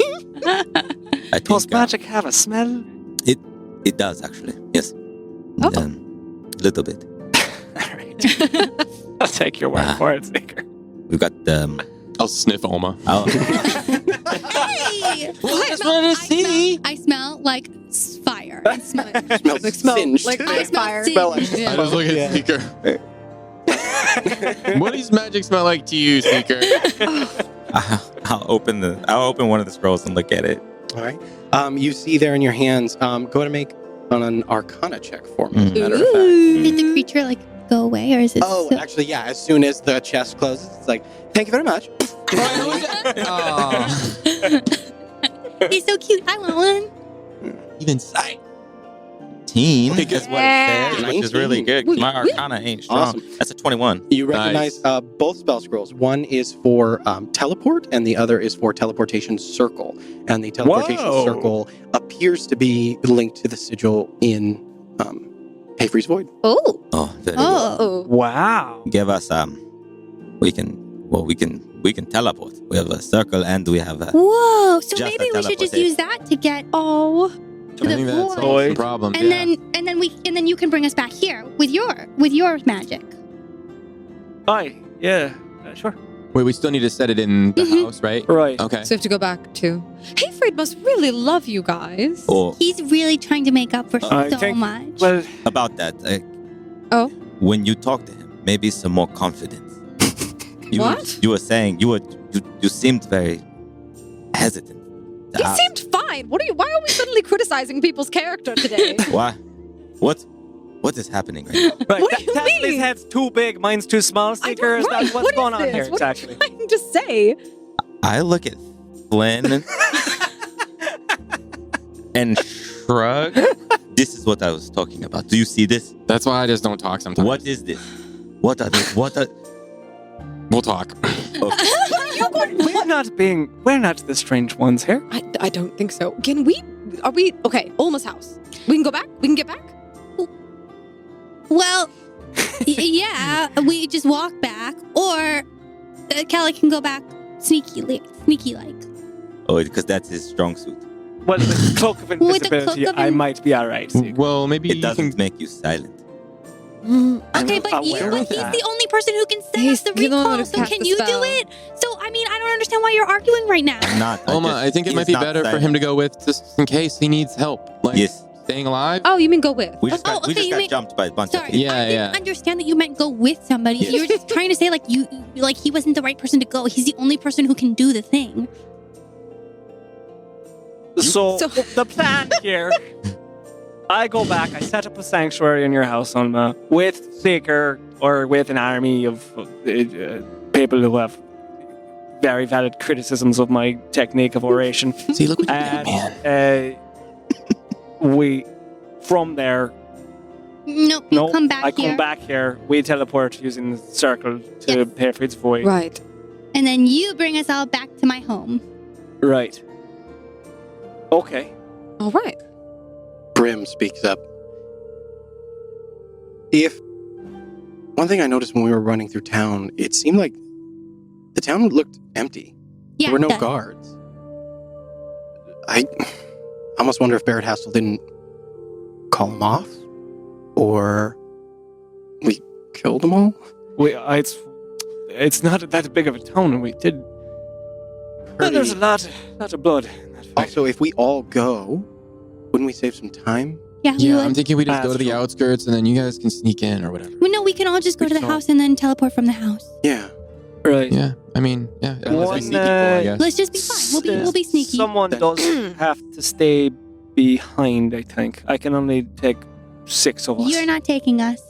Speaker 1: Does
Speaker 4: think,
Speaker 1: magic have a smell?
Speaker 4: it does actually. Yes.
Speaker 2: Oh.
Speaker 4: Little bit.
Speaker 1: All right. I'll take your word for it, Seeker.
Speaker 4: We've got
Speaker 5: I'll sniff Oma.
Speaker 6: Hey!
Speaker 4: I just wanted to see.
Speaker 6: I smell like fire. I smell
Speaker 3: Smells singed.
Speaker 2: like
Speaker 6: I smell
Speaker 2: fire.
Speaker 6: singed.
Speaker 3: Smell like-
Speaker 2: Yeah.
Speaker 5: I just look at Seeker. What does magic smell like to you, Seeker?
Speaker 4: I'll open one of the scrolls and look at it.
Speaker 3: All right. You see there in your hands. Go ahead and make an Arcana check for me. As a matter of fact.
Speaker 6: Did the creature like go away, or is it?
Speaker 3: Oh,
Speaker 6: still-
Speaker 3: actually, yeah. As soon as the chest closes, it's like, thank you very much.
Speaker 5: Oh,
Speaker 6: He's so cute. I want one.
Speaker 5: even sight.
Speaker 4: 19
Speaker 5: Look
Speaker 4: is
Speaker 5: at-
Speaker 4: what it says, which is really good. 'Cause my
Speaker 2: Woo.
Speaker 4: Arcana ain't strong.
Speaker 3: Awesome.
Speaker 4: That's a 21.
Speaker 3: You recognize both spell scrolls. One is for teleport, and the other is for teleportation circle. And the teleportation
Speaker 1: Whoa.
Speaker 3: circle appears to be linked to the sigil in Hayfree's Void.
Speaker 6: Oh.
Speaker 4: Oh, very good.
Speaker 2: Oh.
Speaker 1: Wow.
Speaker 4: Give us we can teleport. We have a circle and we have a
Speaker 6: Whoa. So
Speaker 4: Just
Speaker 6: maybe
Speaker 4: a
Speaker 6: we should just
Speaker 4: teleportation.
Speaker 6: use that to get
Speaker 2: Oh.
Speaker 6: to
Speaker 5: I
Speaker 6: the
Speaker 5: think that solves
Speaker 6: void.
Speaker 5: the problem.
Speaker 6: And then you can bring us back here with your magic.
Speaker 1: Hi. Yeah. Sure.
Speaker 5: Wait, we still need to set it in the
Speaker 6: Mhm.
Speaker 5: house, right?
Speaker 1: Right.
Speaker 5: Okay.
Speaker 2: So we have to go back to. Hayfried must really love you guys.
Speaker 4: or
Speaker 6: He's really trying to make up for
Speaker 1: I
Speaker 6: so
Speaker 1: think-
Speaker 6: much.
Speaker 1: Well,
Speaker 4: about that.
Speaker 2: Oh.
Speaker 4: When you talk to him, maybe some more confidence.
Speaker 2: What?
Speaker 4: You were saying you seemed very hesitant. to
Speaker 2: He
Speaker 4: ask.
Speaker 2: seemed fine. Why are we suddenly criticizing people's character today?
Speaker 4: Why? What is happening right now?
Speaker 1: right.
Speaker 2: What do you
Speaker 1: Tesla's
Speaker 2: mean?
Speaker 1: head's too big, mine's too small, Seeker. Is that what's
Speaker 2: What
Speaker 1: going
Speaker 2: is
Speaker 1: on
Speaker 2: this?
Speaker 1: here
Speaker 2: What
Speaker 1: exactly?
Speaker 2: are you trying to say?
Speaker 4: I look at Flynn and shrug. This is what I was talking about. Do you see this?
Speaker 5: That's why I just don't talk sometimes.
Speaker 4: What is this? What are this? What are?
Speaker 5: We'll talk.
Speaker 1: We're not the strange ones here.
Speaker 2: I don't think so. Are we okay? Olma's house. We can go back. We can get back.
Speaker 6: Well, yeah, we just walk back, or Kelly can go back sneaky like.
Speaker 4: Oh, because that's his strong suit.
Speaker 1: Well, with the cloak of
Speaker 6: With the
Speaker 1: invisibility,
Speaker 6: cloak of
Speaker 1: I might be all right, Seeker.
Speaker 5: Well, maybe
Speaker 4: It
Speaker 5: you
Speaker 4: doesn't
Speaker 5: can.
Speaker 4: make you silent.
Speaker 6: Okay, but
Speaker 1: I'm
Speaker 6: he's
Speaker 1: aware of
Speaker 6: the
Speaker 1: that.
Speaker 6: only person who can set
Speaker 2: He's
Speaker 6: up the
Speaker 2: the one
Speaker 6: recall.
Speaker 2: who
Speaker 6: So
Speaker 2: cast
Speaker 6: can
Speaker 2: the
Speaker 6: you
Speaker 2: spell.
Speaker 6: do it? So I mean, I don't understand why you're arguing right now.
Speaker 4: I'm not.
Speaker 5: Oma, I think it might be better for him to go with just in case he needs help. Like
Speaker 4: Yes.
Speaker 5: staying alive.
Speaker 2: Oh, you mean go with?
Speaker 4: We just got,
Speaker 6: Oh,
Speaker 4: we
Speaker 6: okay,
Speaker 4: just
Speaker 6: you
Speaker 4: got
Speaker 6: mean-
Speaker 4: jumped by a bunch
Speaker 6: Sorry,
Speaker 4: of people.
Speaker 5: Yeah,
Speaker 6: I didn't
Speaker 5: yeah.
Speaker 6: understand that you meant go with somebody.
Speaker 4: Yes.
Speaker 6: You were just trying to say like he wasn't the right person to go. He's the only person who can do the thing.
Speaker 1: So,
Speaker 2: So-
Speaker 1: the plan here, I go back, I set up a sanctuary in your house, Ulma, with Seeker or with an army of people who have very valid criticisms of my technique of oration.
Speaker 5: See, look what you did,
Speaker 1: And
Speaker 5: man.
Speaker 1: we, from there,
Speaker 6: Nope, you come back
Speaker 1: I
Speaker 6: here,
Speaker 1: come back here, we teleport using the circle to
Speaker 6: Yes.
Speaker 1: Hayfried's Void.
Speaker 2: Right.
Speaker 6: and then you bring us all back to my home.
Speaker 1: Right. Okay.
Speaker 2: All right.
Speaker 3: Brim speaks up. If one thing I noticed when we were running through town, it seemed like the town looked empty.
Speaker 6: Yeah,
Speaker 3: There were no
Speaker 6: it does.
Speaker 3: guards. I almost wonder if Barrett Hassel didn't call them off, or we killed them all.
Speaker 1: It's not that big of a town, and we did. But there's a lot of blood in that fight.
Speaker 3: Also, if we all go, wouldn't we save some time?
Speaker 6: Yeah, we
Speaker 5: Yeah,
Speaker 6: would.
Speaker 5: I'm thinking we just go
Speaker 1: That's
Speaker 5: to the
Speaker 1: true.
Speaker 5: outskirts and then you guys can sneak in or whatever.
Speaker 6: Well, no, we can all just go
Speaker 3: We
Speaker 6: to the
Speaker 3: can all-
Speaker 6: house and then teleport from the house.
Speaker 3: Yeah.
Speaker 1: Right.
Speaker 5: Yeah, I mean, yeah. Unless we
Speaker 1: One,
Speaker 5: sneak people, I
Speaker 1: uh,
Speaker 5: guess.
Speaker 6: Let's just be fine. We'll be sneaky.
Speaker 1: Someone does have to stay behind, I think. I can only take 6 of us.
Speaker 6: You're not taking us.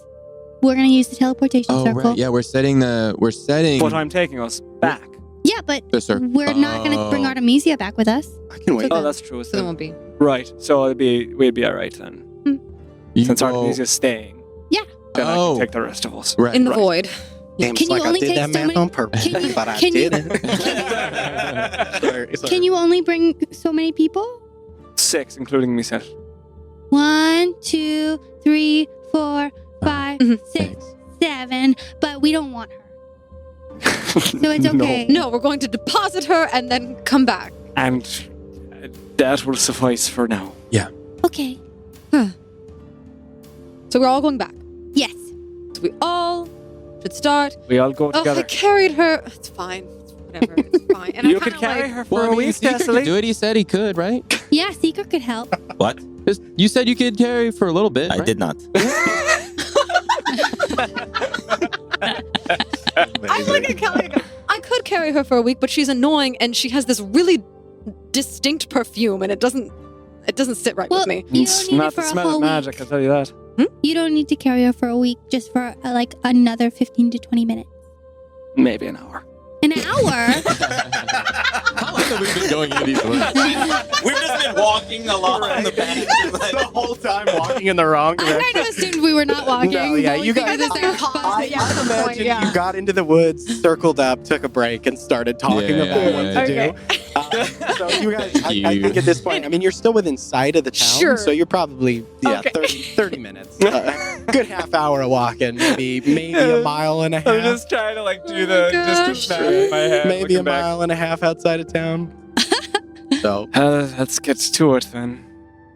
Speaker 6: We're gonna use the teleportation
Speaker 5: Oh,
Speaker 6: circle.
Speaker 5: right. Yeah, we're setting.
Speaker 1: But I'm taking us back.
Speaker 6: Yeah, but
Speaker 5: the circle.
Speaker 6: we're not gonna bring Artemisia back with us.
Speaker 3: I can wait.
Speaker 2: So
Speaker 1: Oh, that's true.
Speaker 2: So there won't be.
Speaker 1: Right. So we'd be all right then.
Speaker 5: You
Speaker 1: Since
Speaker 5: go-
Speaker 1: Artemisia's staying.
Speaker 6: Yeah.
Speaker 1: Then I
Speaker 5: Oh.
Speaker 1: can take the rest of us.
Speaker 5: Right.
Speaker 2: In the
Speaker 5: right.
Speaker 2: void.
Speaker 3: Damn,
Speaker 6: Can
Speaker 3: it's
Speaker 6: you
Speaker 3: like I
Speaker 6: only
Speaker 3: did
Speaker 6: take
Speaker 3: that
Speaker 6: so
Speaker 3: math
Speaker 6: many-
Speaker 3: on purpose,
Speaker 6: Can you-
Speaker 3: but I
Speaker 6: can you-
Speaker 3: didn't. Sorry.
Speaker 6: Can you only bring so many people?
Speaker 1: 6, including me, Seth.
Speaker 6: 1, 2, 3, 4, 5,
Speaker 2: Mhm.
Speaker 6: 6, 7. But we don't want her, so it's okay.
Speaker 2: No, we're going to deposit her and then come back.
Speaker 1: And that will suffice for now.
Speaker 6: Okay.
Speaker 2: So we're all going back.
Speaker 6: Yes.
Speaker 2: So we all should start.
Speaker 1: We all go
Speaker 2: Oh, I
Speaker 1: together.
Speaker 2: carried her. It's fine. Whatever. It's fine. And
Speaker 1: You
Speaker 2: I
Speaker 1: could
Speaker 2: kinda
Speaker 1: carry
Speaker 2: like,
Speaker 1: her for
Speaker 5: Well, I
Speaker 1: a
Speaker 5: mean,
Speaker 1: week,
Speaker 5: Seeker could
Speaker 1: Cecily.
Speaker 5: do it. He said he could, right?
Speaker 6: Yeah, Seeker could help.
Speaker 4: What?
Speaker 5: You said you could carry for a little bit.
Speaker 4: I
Speaker 5: right?
Speaker 4: did not.
Speaker 2: I'm looking at Kelly. I could carry her for a week, but she's annoying and she has this really distinct perfume, and it doesn't sit right
Speaker 6: Well,
Speaker 2: with me.
Speaker 6: you
Speaker 1: It's
Speaker 6: don't need
Speaker 1: not
Speaker 6: it for
Speaker 1: the
Speaker 6: a
Speaker 1: smell
Speaker 6: whole
Speaker 1: of magic,
Speaker 6: week.
Speaker 1: I'll tell you that.
Speaker 6: You don't need to carry her for a week, just for like another 15 to 20 minutes.
Speaker 1: Maybe an hour.
Speaker 6: An hour?
Speaker 5: How long have we been going into these woods?
Speaker 4: We've just been walking along the path.
Speaker 3: the whole time walking in the wrong
Speaker 6: I
Speaker 3: direction.
Speaker 6: kind of assumed we were not walking.
Speaker 3: No, yeah,
Speaker 6: but we
Speaker 3: you guys-
Speaker 6: figured this out.
Speaker 3: I
Speaker 2: Yeah,
Speaker 3: I'd imagine
Speaker 2: point, yeah.
Speaker 3: you got into the woods, circled up, took a break, and started talking
Speaker 5: Yeah,
Speaker 3: about
Speaker 5: yeah,
Speaker 3: what
Speaker 5: yeah,
Speaker 3: to
Speaker 2: yeah.
Speaker 3: do. So you guys, I think at this point, I mean, you're still within sight of the town,
Speaker 2: Sure.
Speaker 3: so you're probably
Speaker 2: Okay.
Speaker 3: 30 minutes, good half hour of walking, maybe a mile and a
Speaker 1: I'm
Speaker 3: half,
Speaker 1: just trying to like do
Speaker 2: Oh
Speaker 1: the
Speaker 2: my
Speaker 1: distance
Speaker 2: gosh.
Speaker 1: map in my head.
Speaker 3: maybe a
Speaker 1: looking back.
Speaker 3: mile and a half outside of town. So
Speaker 1: Let's get to it then.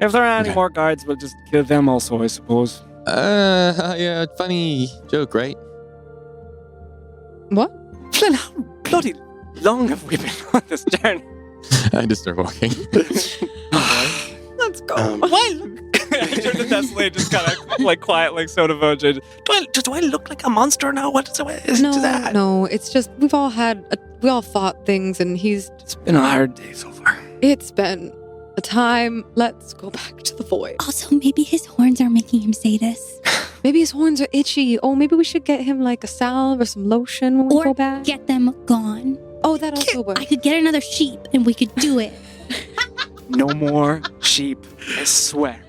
Speaker 1: If there are any
Speaker 3: Okay.
Speaker 1: more guards, we'll just kill them also, I suppose.
Speaker 5: Yeah, funny joke, right?
Speaker 2: What?
Speaker 1: Flynn, how bloody long have we been on this journey?
Speaker 5: I just start walking.
Speaker 2: Let's go.
Speaker 1: Why? I turned to Desolate, just kind of like quiet, like soda virgin. Do I look like a monster now? What is it?
Speaker 2: No, it's just we all fought things, and
Speaker 1: It's been a hard day so far.
Speaker 2: it's been a time. Let's go back to the void.
Speaker 6: Also, maybe his horns are making him say this.
Speaker 2: Maybe his horns are itchy. Oh, maybe we should get him like a salve or some lotion when we
Speaker 6: Or
Speaker 2: go back.
Speaker 6: Get them gone.
Speaker 2: Oh, that also works.
Speaker 6: I could get another sheep and we could do it.
Speaker 1: No more sheep, I swear.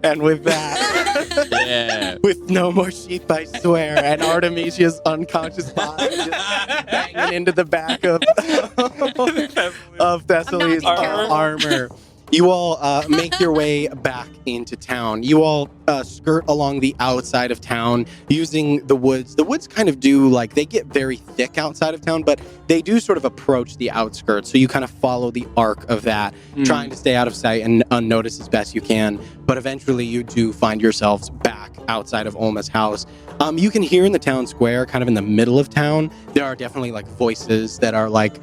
Speaker 3: and with that,
Speaker 5: Yeah.
Speaker 3: with no more sheep, I swear, and Artemisia's unconscious body just banging into the back of Thessaly's
Speaker 2: I'm not careful.
Speaker 3: armor. You all make your way back into town. You all skirt along the outside of town using the woods. The woods kind of do, like, they get very thick outside of town, but they do sort of approach the outskirts. So you kind of follow the arc of that, trying to stay out of sight and unnoticed as best you can. But eventually you do find yourselves back outside of Olma's house. You can hear in the town square, kind of in the middle of town, there are definitely like voices that are like,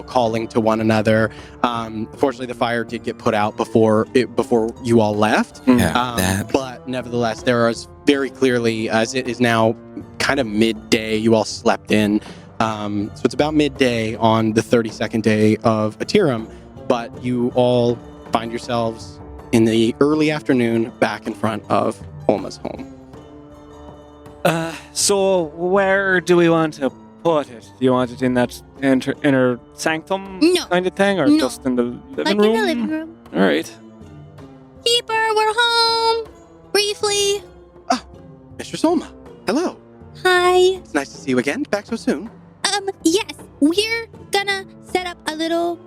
Speaker 3: calling to one another. Fortunately, the fire did get put out before you all left. But nevertheless, there is very clearly, as it is now kind of midday, you all slept in. So it's about midday on the 32nd day of Atiram, but you all find yourselves in the early afternoon back in front of Olma's home.
Speaker 1: So where do we want to put it? Do you want it in that inner sanctum
Speaker 6: No.
Speaker 1: kind of thing, or
Speaker 6: No.
Speaker 1: just in the living
Speaker 6: Like
Speaker 1: room?
Speaker 6: in the living room.
Speaker 1: All right.
Speaker 6: Keeper, we're home. Briefly.
Speaker 3: Mistress Olma, hello.
Speaker 6: Hi.
Speaker 3: It's nice to see you again. Back so soon.
Speaker 6: Yes, we're gonna set up a little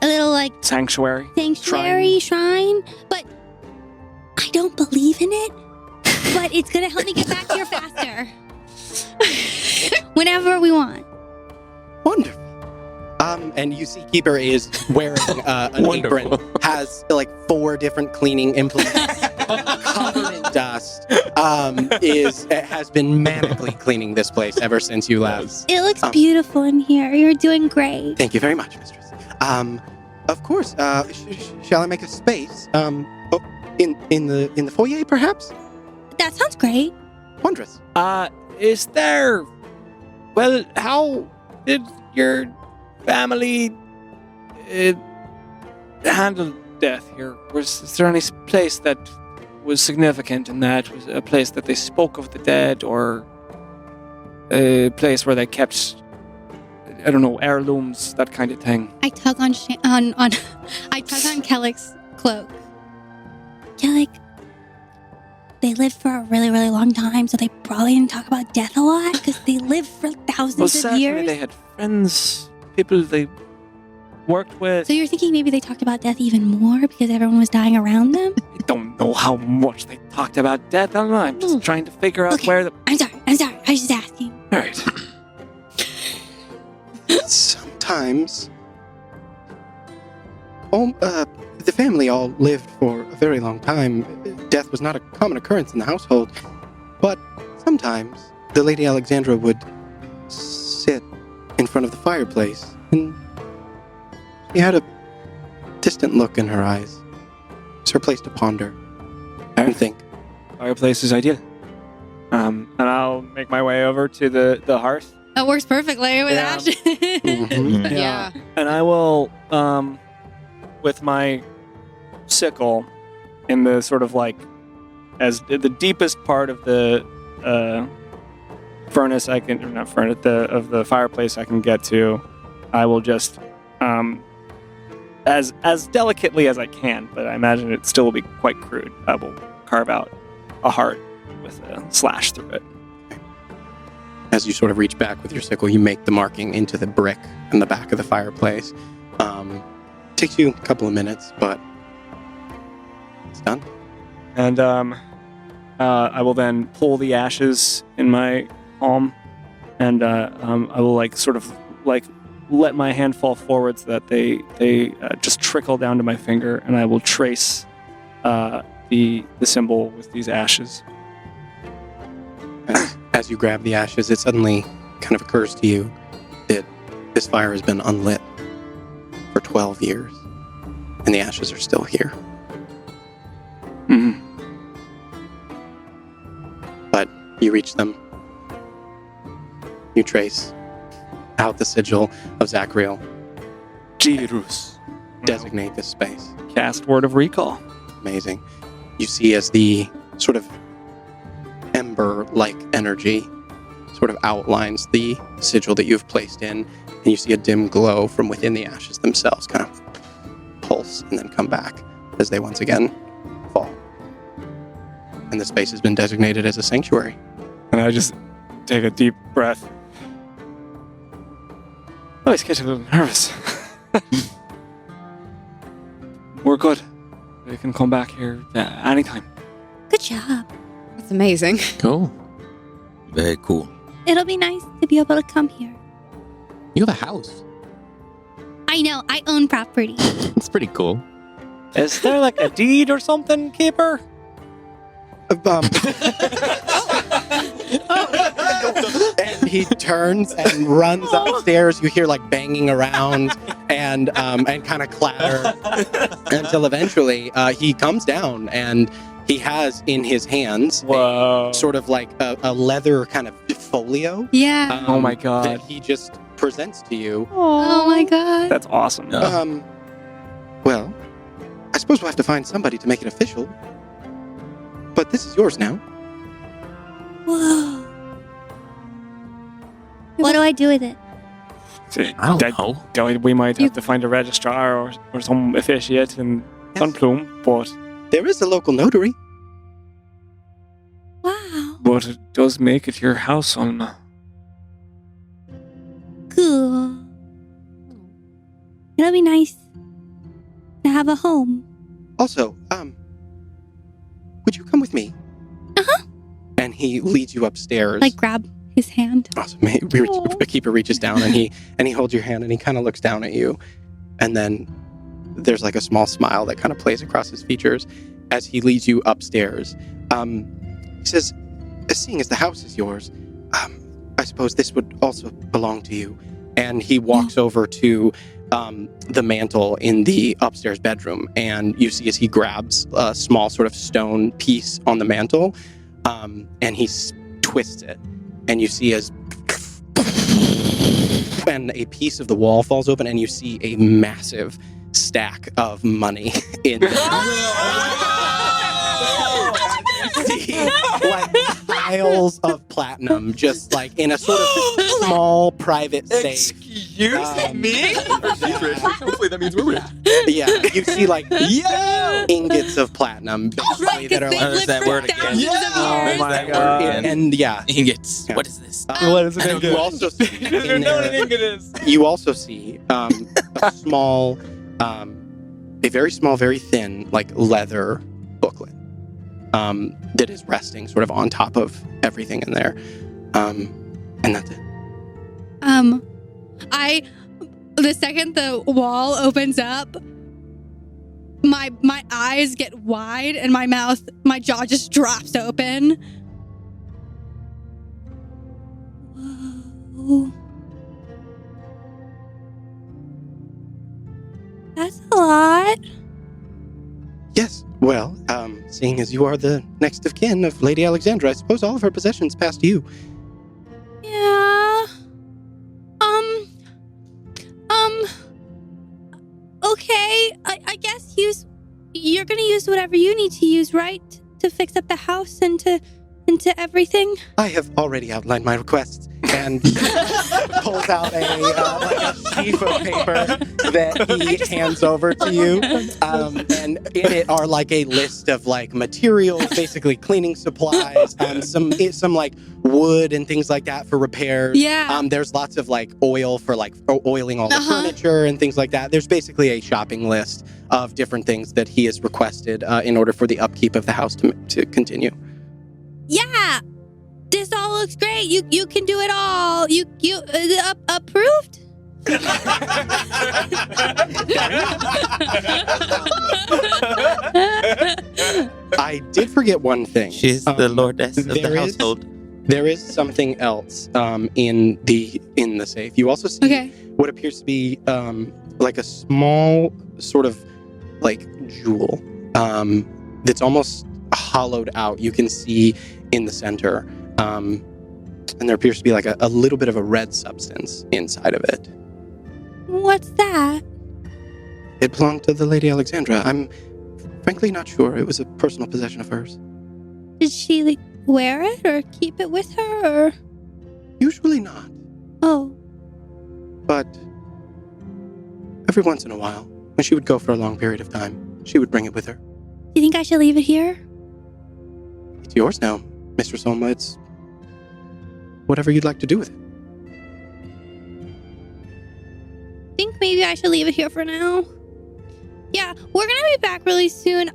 Speaker 6: like
Speaker 1: Sanctuary.
Speaker 6: sanctuary shrine, but I don't believe in it, but it's gonna help me get back here faster. Whenever we want.
Speaker 3: Wonderful. And you see Keeper is wearing an apron, has like 4 different cleaning implements, covered in dust, has been manically cleaning this place ever since you left.
Speaker 6: It looks beautiful in here. You're doing great.
Speaker 3: Thank you very much, mistress. Of course, shall I make a space? In the foyer, perhaps?
Speaker 6: That sounds great.
Speaker 3: Wondrous.
Speaker 1: Is there... Well, how did your family handle death here? Is there any place that was significant in that? Was it a place that they spoke of the dead, or a place where they kept, I don't know, heirlooms, that kind of thing?
Speaker 6: I tug on I tug on Kellick's cloak. Kellick, they lived for a really, really long time, so they probably didn't talk about death a lot because they lived for thousands of years.
Speaker 1: They had friends, people they worked with.
Speaker 6: So you're thinking maybe they talked about death even more because everyone was dying around them?
Speaker 1: I don't know how much they talked about death. I don't know. I'm just trying to figure out where the...
Speaker 6: I'm sorry. I was just asking.
Speaker 1: All right.
Speaker 3: Sometimes... the family all lived for a very long time. Death was not a common occurrence in the household. But sometimes the Lady Alexandra would sit in front of the fireplace, and she had a distant look in her eyes. It's her place to ponder and think.
Speaker 1: Fireplace is ideal. And I'll make my way over to the hearth.
Speaker 2: That works perfectly with
Speaker 1: Yeah.
Speaker 2: Ash.
Speaker 3: Mhm.
Speaker 2: Yeah.
Speaker 1: And I will, with my sickle, in the sort of like, as the deepest part of the furnace I can, or not furnace, of the fireplace I can get to, I will just, as delicately as I can, but I imagine it still will be quite crude. I will carve out a heart with a slash through it.
Speaker 3: As you sort of reach back with your sickle, you make the marking into the brick in the back of the fireplace. Takes you a couple of minutes, but it's done.
Speaker 1: And I will then pull the ashes in my palm, and I will like sort of like let my hand fall forward so that they just trickle down to my finger, and I will trace the symbol with these ashes.
Speaker 3: As you grab the ashes, it suddenly kind of occurs to you that this fire has been unlit for 12 years, and the ashes are still here.
Speaker 1: Mm-hmm.
Speaker 3: But you reach them. You trace out the sigil of Zachriel.
Speaker 1: Jirus.
Speaker 3: Designate this space.
Speaker 1: Cast Word of Recall.
Speaker 3: Amazing. You see as the sort of ember-like energy sort of outlines the sigil that you've placed in, and you see a dim glow from within the ashes themselves kind of pulse and then come back as they once again fall. And the space has been designated as a sanctuary.
Speaker 1: And I just take a deep breath. I always get a little nervous. We're good. We can come back here anytime.
Speaker 6: Good job.
Speaker 2: That's amazing.
Speaker 5: Cool.
Speaker 4: Very cool.
Speaker 6: It'll be nice to be able to come here.
Speaker 5: You have a house.
Speaker 6: I know. I own property.
Speaker 5: It's pretty cool.
Speaker 1: Is there like a deed or something, Keeper?
Speaker 3: And he turns and runs upstairs. You hear like banging around and kind of clatter until eventually he comes down and he has in his hands sort of like a leather kind of folio.
Speaker 6: Yeah.
Speaker 1: Oh my God.
Speaker 3: That he just presents to you.
Speaker 6: Oh my God.
Speaker 1: That's awesome.
Speaker 4: Yeah.
Speaker 3: Well, I suppose we'll have to find somebody to make it official. But this is yours now.
Speaker 6: Whoa. What do I do with it?
Speaker 5: I don't know.
Speaker 1: We might have to find a registrar or some officiate in Sunplume,
Speaker 3: There is a local notary.
Speaker 6: Wow.
Speaker 1: but it does make it your house on.
Speaker 6: Cool. It'll be nice to have a home.
Speaker 3: Also, would you come with me?
Speaker 6: Uh-huh.
Speaker 3: And he leads you upstairs.
Speaker 6: Like grab his hand.
Speaker 3: Awesome. The keeper reaches down and he holds your hand and he kind of looks down at you. And then there's like a small smile that kind of plays across his features as he leads you upstairs. He says, seeing as the house is yours, I suppose this would also belong to you. And he walks over to the mantle in the upstairs bedroom. And you see as he grabs a small sort of stone piece on the mantle and he twists it. And you see as and a piece of the wall falls open and you see a massive stack of money in there. You see like piles of platinum just like in a sort of small private safe.
Speaker 1: Excuse me?
Speaker 5: Hopefully that means we're rich.
Speaker 3: Yeah, you see like ingots of platinum basically that are like
Speaker 4: There's that word again.
Speaker 1: Oh my god.
Speaker 3: and yeah.
Speaker 4: Ingots.
Speaker 3: Yeah.
Speaker 4: What is this?
Speaker 1: What is it?
Speaker 3: And you also see
Speaker 1: I don't know what an ingot is.
Speaker 3: you also see a small, a very small, very thin, like leather booklet that is resting sort of on top of everything in there. And that's it.
Speaker 6: The second the wall opens up, my eyes get wide and my jaw just drops open. Whoa. That's a lot.
Speaker 3: Yes, well, seeing as you are the next of kin of Lady Alexandra, I suppose all of her possessions pass to you.
Speaker 6: Yeah. Okay. I guess you're gonna use whatever you need to use, right? To fix up the house and to everything.
Speaker 3: I have already outlined my requests and pulls out like a sheaf of paper that he hands over to you. And in it are like a list of like materials, basically cleaning supplies, some like wood and things like that for repairs.
Speaker 6: Yeah.
Speaker 3: There's lots of like oil for like oiling all the furniture and things like that. There's basically a shopping list of different things that he has requested in order for the upkeep of the house to continue.
Speaker 6: Yeah. This all looks great. You can do it all. You approved?
Speaker 3: I did forget one thing.
Speaker 4: She's the lordess of the
Speaker 3: there is-
Speaker 4: household.
Speaker 3: There is something else in the safe. You also see what appears to be like a small sort of like jewel that's almost hollowed out. You can see in the center, and there appears to be like a little bit of a red substance inside of it.
Speaker 6: What's that?
Speaker 3: It belonged to the Lady Alexandra. I'm frankly not sure. It was a personal possession of hers.
Speaker 6: Did she like wear it or keep it with her or?
Speaker 3: Usually not,
Speaker 6: Oh.
Speaker 3: but every once in a while, when she would go for a long period of time, she would bring it with her.
Speaker 6: Do you think I should leave it here?
Speaker 3: It's yours now, Mistress Olma. It's whatever you'd like to do with it.
Speaker 6: I think maybe I should leave it here for now. Yeah, we're gonna be back really soon.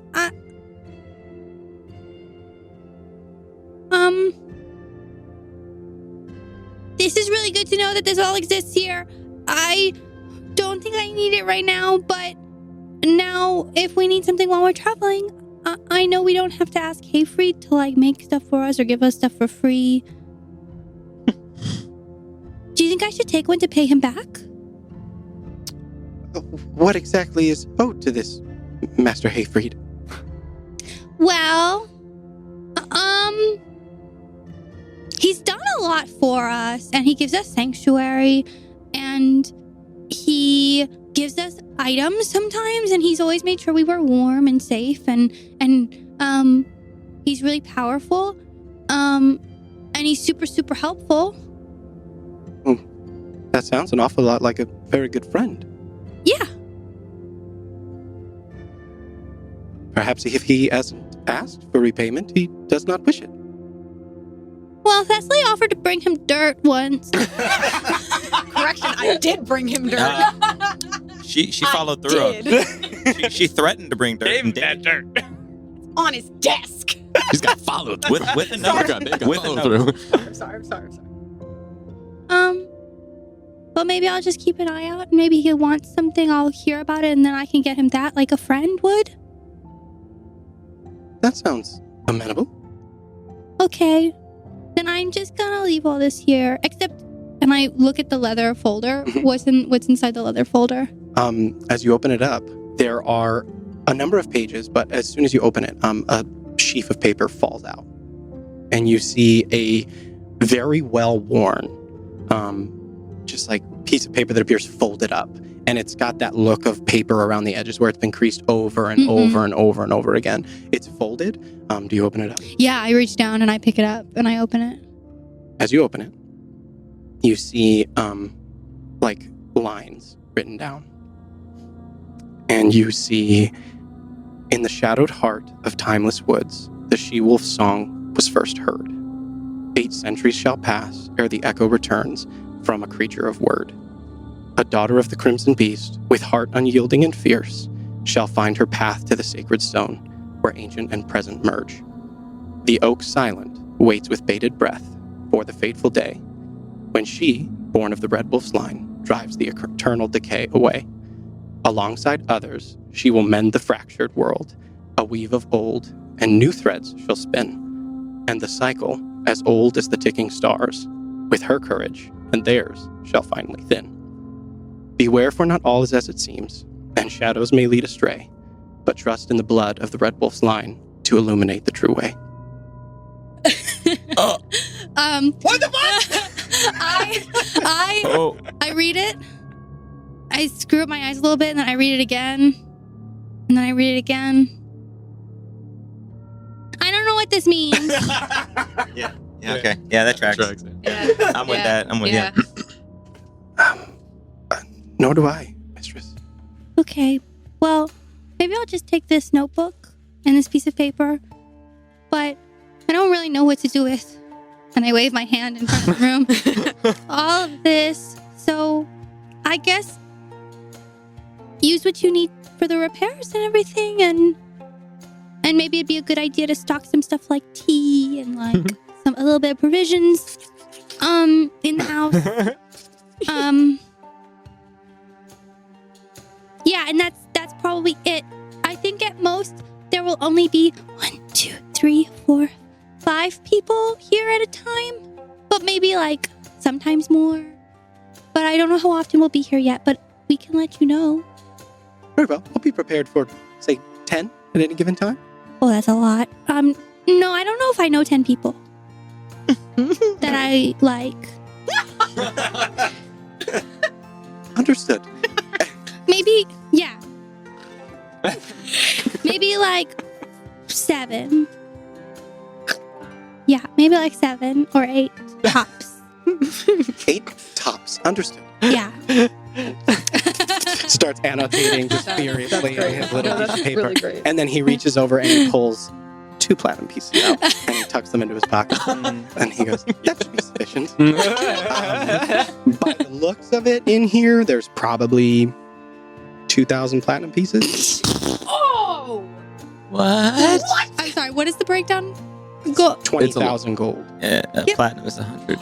Speaker 6: This is really good to know that this all exists here. I don't think I need it right now, but now if we need something while we're traveling, I know we don't have to ask Hayfried to like make stuff for us or give us stuff for free. Do you think I should take one to pay him back?
Speaker 3: What exactly is owed to this Master Hayfried?
Speaker 6: Well, he's done a lot for us, and he gives us sanctuary, and he gives us items sometimes, and he's always made sure we were warm and safe, and he's really powerful, and he's super, super helpful.
Speaker 3: That sounds an awful lot like a very good friend.
Speaker 6: Yeah.
Speaker 3: Perhaps if he hasn't asked for repayment, he does not wish it.
Speaker 6: Well, Thessaly offered to bring him dirt once.
Speaker 2: Correction, I did bring him dirt.
Speaker 4: She followed through. She threatened to bring dirt.
Speaker 1: Gave him
Speaker 4: and
Speaker 1: that
Speaker 4: did.
Speaker 1: dirt.
Speaker 2: On his desk.
Speaker 5: She's got follow through.
Speaker 4: With a note.
Speaker 5: With a note.
Speaker 3: I'm sorry.
Speaker 6: Well, maybe I'll just keep an eye out. Maybe he wants something. I'll hear about it, and then I can get him that, like a friend would.
Speaker 3: That sounds amenable.
Speaker 6: Okay, then I'm just gonna leave all this here. Except, and I look at the leather folder. What's inside the leather folder?
Speaker 3: As you open it up, there are a number of pages, but as soon as you open it, a sheaf of paper falls out, and you see a very well worn, just like piece of paper that appears folded up, and it's got that look of paper around the edges where it's been creased over and over and over and over again. It's folded. Do you open it up?
Speaker 6: Yeah, I reach down and I pick it up and I open it.
Speaker 3: As you open it, you see like lines written down, and you see, in the shadowed heart of timeless woods, the she-wolf's song was first heard. 8 centuries shall pass ere the echo returns from a creature of word. A daughter of the crimson beast, with heart unyielding and fierce, shall find her path to the sacred stone, where ancient and present merge. The oak silent waits with bated breath for the fateful day, when she, born of the red wolf's line, drives the eternal decay away. Alongside others, she will mend the fractured world, a weave of old and new threads shall spin, and the cycle, as old as the ticking stars, with her courage and theirs shall finally thin. Beware, for not all is as it seems, and shadows may lead astray, but trust in the blood of the red wolf's line to illuminate the true way.
Speaker 6: What the fuck? I read it. I screw up my eyes a little bit, and then I read it again, and then I read it again. I don't know what this means.
Speaker 4: Yeah, okay. Yeah, that tracks.
Speaker 2: Yeah.
Speaker 4: I'm with that. I'm with
Speaker 2: Yeah.
Speaker 3: Nor do I, mistress.
Speaker 6: Okay, well, maybe I'll just take this notebook and this piece of paper, but I don't really know what to do with. And I wave my hand in front of the room. All of this, so I guess use what you need for the repairs and everything, and maybe it'd be a good idea to stock some stuff like tea and like a little bit of provisions in the house. Yeah, and that's probably it. I think at most there will only be 1, 2, 3, 4, 5 people here at a time, but maybe like sometimes more. But I don't know how often we'll be here yet, but we can let you know.
Speaker 3: Very well. I'll be prepared for, say, 10 at any given time.
Speaker 6: Oh, that's a lot. No, I don't know if I know 10 people that I like.
Speaker 3: Understood.
Speaker 6: Maybe, yeah. Maybe like 7. Yeah, maybe like 7 or 8 tops.
Speaker 3: 8 tops. Understood.
Speaker 6: Yeah.
Speaker 3: Starts annotating just furiously on his little piece of paper.
Speaker 2: Really great.
Speaker 3: And then he reaches over and he pulls 2 platinum pieces out and he tucks them into his pocket. And he goes, that should be sufficient. By the looks of it in here, there's probably 2,000 platinum pieces.
Speaker 2: Oh!
Speaker 5: What?
Speaker 6: I'm sorry, what is the breakdown?
Speaker 3: 20,000 gold.
Speaker 4: Platinum is 100.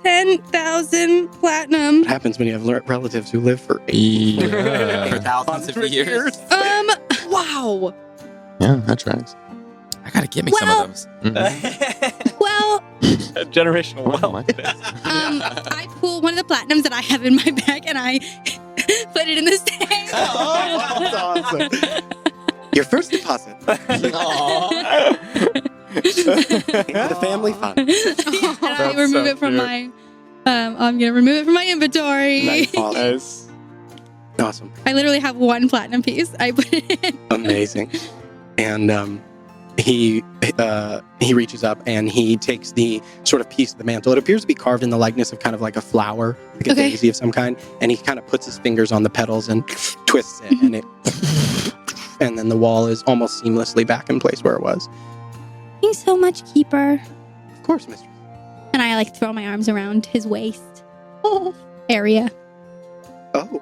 Speaker 6: 10,000 platinum.
Speaker 3: What happens when you have relatives who live for 8
Speaker 5: Yeah.
Speaker 4: For thousands of years.
Speaker 2: Wow!
Speaker 5: Yeah, that tracks.
Speaker 4: I gotta get me some of those.
Speaker 6: Well,
Speaker 1: Generational
Speaker 5: Oh,
Speaker 1: wealth.
Speaker 6: I pull one of the platinums that I have in my bag and I put it in the safe.
Speaker 3: Oh, that's awesome. Your first deposit. Into the family fund.
Speaker 6: And I remove it from my. I'm gonna remove it from my inventory.
Speaker 3: Nice. Awesome.
Speaker 1: Nice.
Speaker 3: Awesome.
Speaker 6: I literally have 1 platinum piece. I put it in.
Speaker 3: Amazing. And he reaches up and he takes the sort of piece of the mantle. It appears to be carved in the likeness of kind of like a flower, like a
Speaker 6: Okay.
Speaker 3: daisy of some kind. And he kind of puts his fingers on the petals and twists it, and it, and then the wall is almost seamlessly back in place where it was.
Speaker 6: Thanks so much, Keeper.
Speaker 3: Of course, mistress.
Speaker 6: And I like throw my arms around his waist area.
Speaker 3: Oh.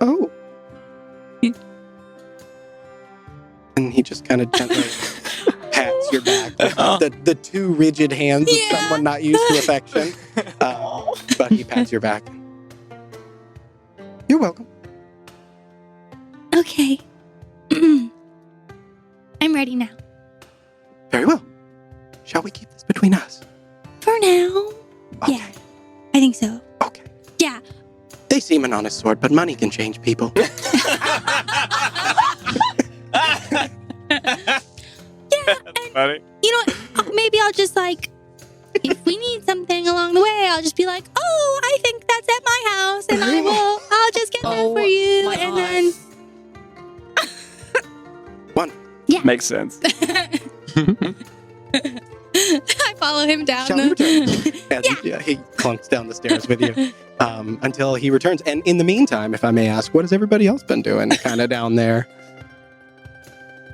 Speaker 3: Oh. And he just kind of gently pats your back with the two rigid hands of someone not used to affection. But he pats your back. You're welcome.
Speaker 6: Okay. I'm ready now.
Speaker 3: Very well. Shall we keep this between us?
Speaker 6: For now.
Speaker 3: Okay.
Speaker 6: Yeah, I think so.
Speaker 3: Okay.
Speaker 6: Yeah.
Speaker 3: They seem an honest sort, but money can change people.
Speaker 6: Yeah, and
Speaker 1: Funny.
Speaker 6: you know what? Maybe I'll just like, if we need something along the way, I'll just be like, oh, I think that's at my house, and I'll just get that for you, and then.
Speaker 3: One.
Speaker 6: Yeah.
Speaker 1: Makes sense.
Speaker 6: I follow him down.
Speaker 3: Shall we return? And he clunks down the stairs with you until he returns. And in the meantime, if I may ask, what has everybody else been doing kind of down there?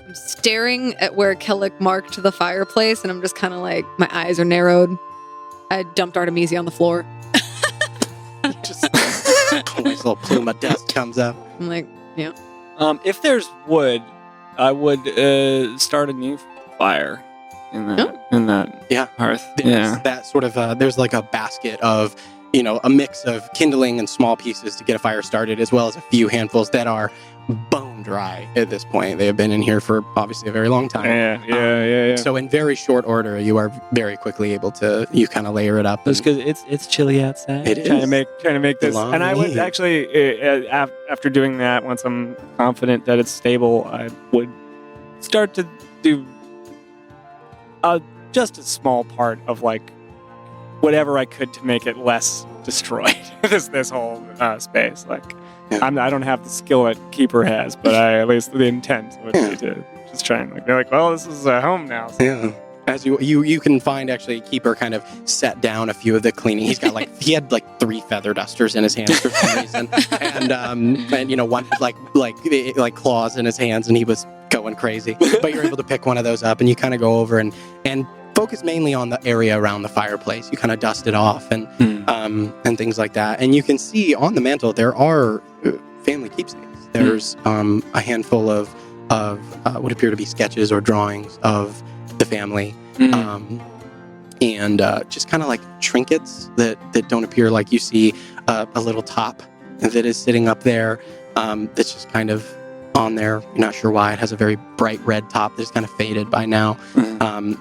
Speaker 2: I'm staring at where Kellic marked the fireplace, and I'm just kind of like, my eyes are narrowed. I dumped Artemisia on the floor.
Speaker 3: Just a nice little plume of dust comes up.
Speaker 2: I'm like, yeah.
Speaker 1: If there's wood, I would start a new fire in that hearth.
Speaker 3: There's that sort of, there's like a basket of, a mix of kindling and small pieces to get a fire started, as well as a few handfuls that are bone dry at this point. They have been in here for obviously a very long time.
Speaker 1: Yeah.
Speaker 3: So in very short order, you are very quickly able to, you kind of layer it up.
Speaker 1: Just because it's chilly outside.
Speaker 3: It is.
Speaker 1: Trying to make this.
Speaker 3: Long
Speaker 1: And I would
Speaker 3: leave.
Speaker 1: actually, after doing that, once I'm confident that it's stable, I would start to do just a small part of like whatever I could to make it less destroyed. this whole space. Like,
Speaker 3: Yeah.
Speaker 1: I don't have the skill that Keeper has, but at least the intent would be to just try and be like, well, this is a home now. So.
Speaker 3: Yeah. As you can find, actually, Keeper kind of set down a few of the cleaning. He's got he had 3 feather dusters in his hands for some reason, and one like claws in his hands, and he was going crazy. But you're able to pick one of those up, and you kind of go over and focus mainly on the area around the fireplace. You kind of dust it off and things like that. And you can see on the mantle there are family keepsakes. There's a handful of what appear to be sketches or drawings of the family. And just kind of like trinkets that don't appear, like you see a little top that is sitting up there that's just kind of on there. You're not sure why. It has a very bright red top that's kind of faded by now.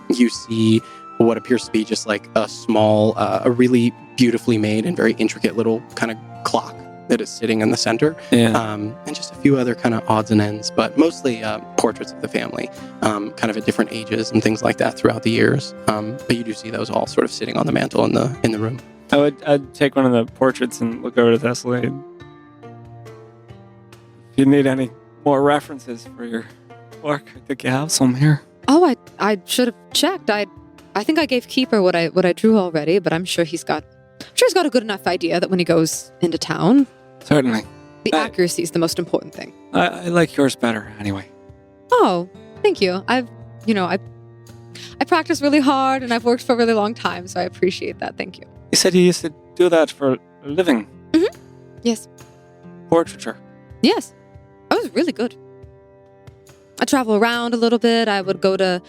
Speaker 3: You see what appears to be just like a small, a really beautifully made and very intricate little kind of clock that is sitting in the center. And just a few other kind of odds and ends, but mostly portraits of the family, kind of at different ages and things like that throughout the years. But you do see those all sort of sitting on the mantle in the room.
Speaker 1: I'd take one of the portraits and look over to Thessaly. If you need any more references for your work, I think you have some here.
Speaker 2: Oh, I should have checked. I think I gave Keeper what I drew already, but I'm sure he's got a good enough idea that when he goes into town,
Speaker 1: Certainly.
Speaker 2: the accuracy is the most important thing.
Speaker 1: I like yours better, anyway.
Speaker 2: Oh, thank you. I practice really hard and I've worked for a really long time, so I appreciate that. Thank you.
Speaker 1: You said you used to do that for a living.
Speaker 2: Yes.
Speaker 1: Portraiture.
Speaker 2: Yes. I was really good. I travel around a little bit. I would go to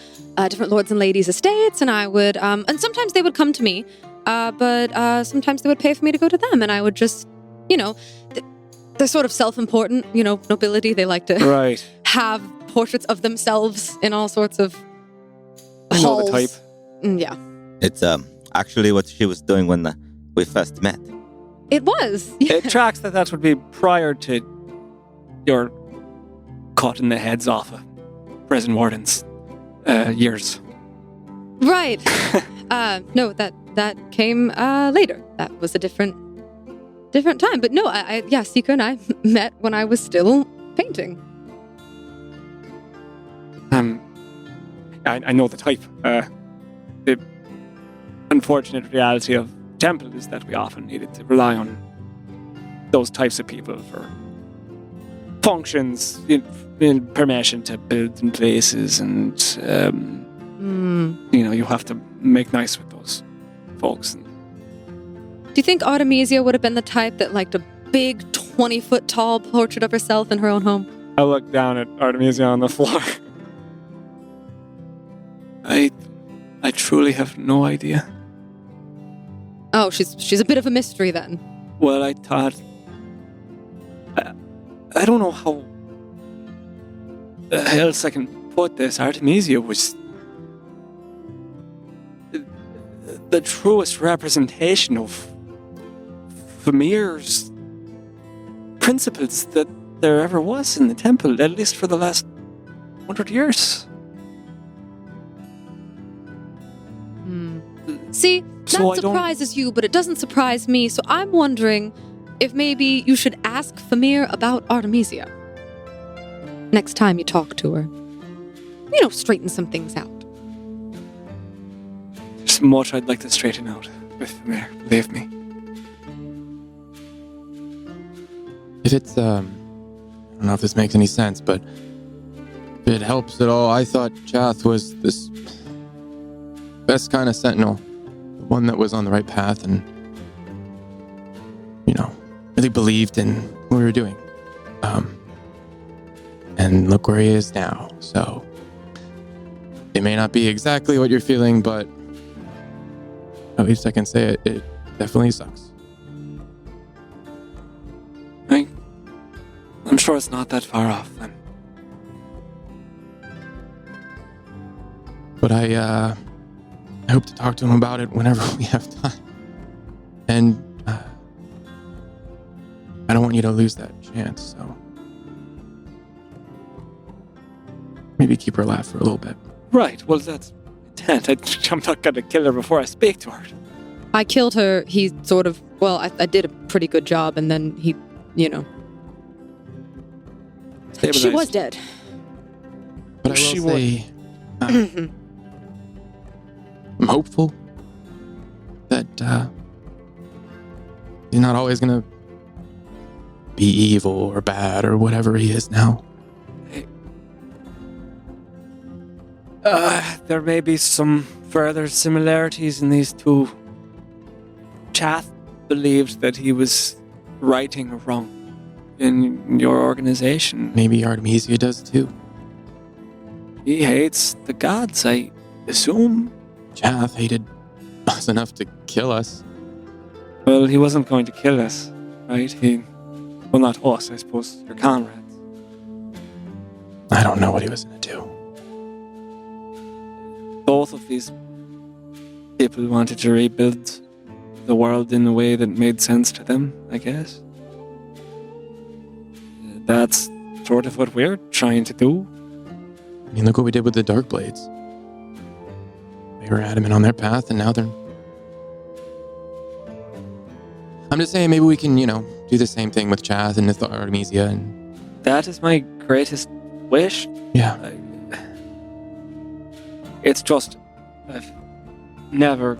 Speaker 2: different lords and ladies' estates, and I would, and sometimes they would come to me, but sometimes they would pay for me to go to them, and I would just, they're sort of self-important, nobility. They like to have portraits of themselves in all sorts of
Speaker 1: I know the
Speaker 2: halls.
Speaker 1: type.
Speaker 2: Yeah.
Speaker 4: It's actually what she was doing when we first met.
Speaker 2: It was. Yeah.
Speaker 1: It tracks that would be prior to your cutting the heads off of prison wardens years.
Speaker 2: Right. No, that came later. That was a different time. But no, Seeker and I met when I was still painting.
Speaker 1: I know the type. The unfortunate reality of Temple is that we often needed to rely on those types of people for functions, in permission to build in places, and you have to make nice with those folks.
Speaker 2: Do you think Artemisia would have been the type that liked a big 20-foot tall portrait of herself in her own home?
Speaker 1: I look down at Artemisia on the floor. truly have no idea.
Speaker 2: Oh, she's a bit of a mystery then.
Speaker 1: Well, I thought... I don't know how else I can put this. Artemisia was the truest representation of Vermeer's principles that there ever was in the temple, at least for the last 100 years.
Speaker 2: See,
Speaker 1: So
Speaker 2: that
Speaker 1: I don't-
Speaker 2: surprises you, but it doesn't surprise me, so I'm wondering if maybe you should ask Famir about Artemisia. Next time you talk to her. You know, straighten some things out.
Speaker 1: There's much I'd like to straighten out with Vermeer, believe me.
Speaker 5: If it's, I don't know if this makes any sense, but if it helps at all, I thought Chath was this best kind of sentinel. The one that was on the right path and, you know, really believed in what we were doing. And look where he is now. So it may not be exactly what you're feeling, but at least I can say it definitely sucks.
Speaker 1: I'm sure it's not that far off then.
Speaker 5: But I hope to talk to him about it whenever we have time. And I don't want you to lose that chance, so maybe keep her alive for a little bit.
Speaker 1: Right, well that's intent. I'm not gonna kill her before I speak to her.
Speaker 2: I killed her, he sort of, well, I did a pretty good job, and then he, you know. She was dead.
Speaker 5: But I
Speaker 1: She
Speaker 5: will say, I'm hopeful that he's not always gonna be evil or bad or whatever he is now.
Speaker 1: There may be some further similarities in these two. Chath believed that he was righting a wrong in your organization.
Speaker 5: Maybe Artemisia does too.
Speaker 1: He hates the gods, I assume.
Speaker 5: Chath hated us enough to kill us.
Speaker 1: Well, he wasn't going to kill us, right? Well, not us, I suppose, your comrades.
Speaker 5: I don't know what he was gonna do.
Speaker 1: Both of these people wanted to rebuild the world in a way that made sense to them, I guess. That's sort of what we're trying to do.
Speaker 5: I mean, look what we did with the Dark Blades. They were adamant on their path, and now they're... I'm just saying, maybe we can, you know, do the same thing with Chath and with Artemisia, and...
Speaker 1: That is my greatest wish.
Speaker 5: Yeah.
Speaker 1: It's just, I've never,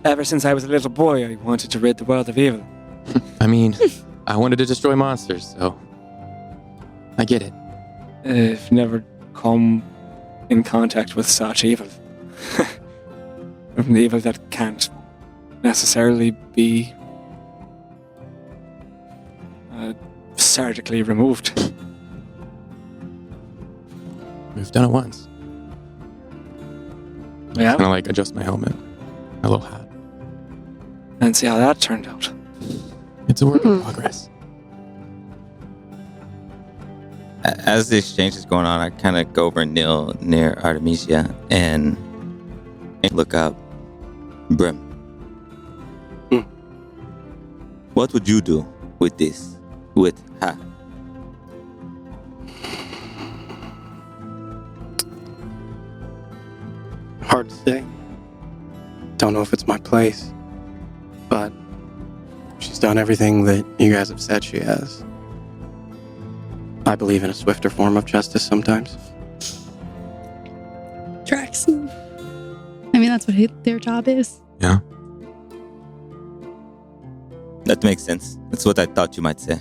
Speaker 1: ever since I was a little boy, I wanted to rid the world of evil.
Speaker 5: I mean, I wanted to destroy monsters, so... I get it.
Speaker 1: I've never come in contact with such evil. An evil that can't necessarily be surgically removed.
Speaker 5: We've done it once.
Speaker 1: Yeah.
Speaker 5: Kind of like adjust my helmet, my little hat.
Speaker 1: And see how that turned out.
Speaker 5: It's a work in progress.
Speaker 4: As the exchange is going on, I kind of go over and kneel near Artemisia and look up. Brim. What would you do with this? With her?
Speaker 3: Hard to say. Don't know if it's my place. But she's done everything that you guys have said she has. I believe in a swifter form of justice sometimes.
Speaker 6: Tracks. I mean, that's what their job is.
Speaker 5: Yeah.
Speaker 4: That makes sense. That's what I thought you might say.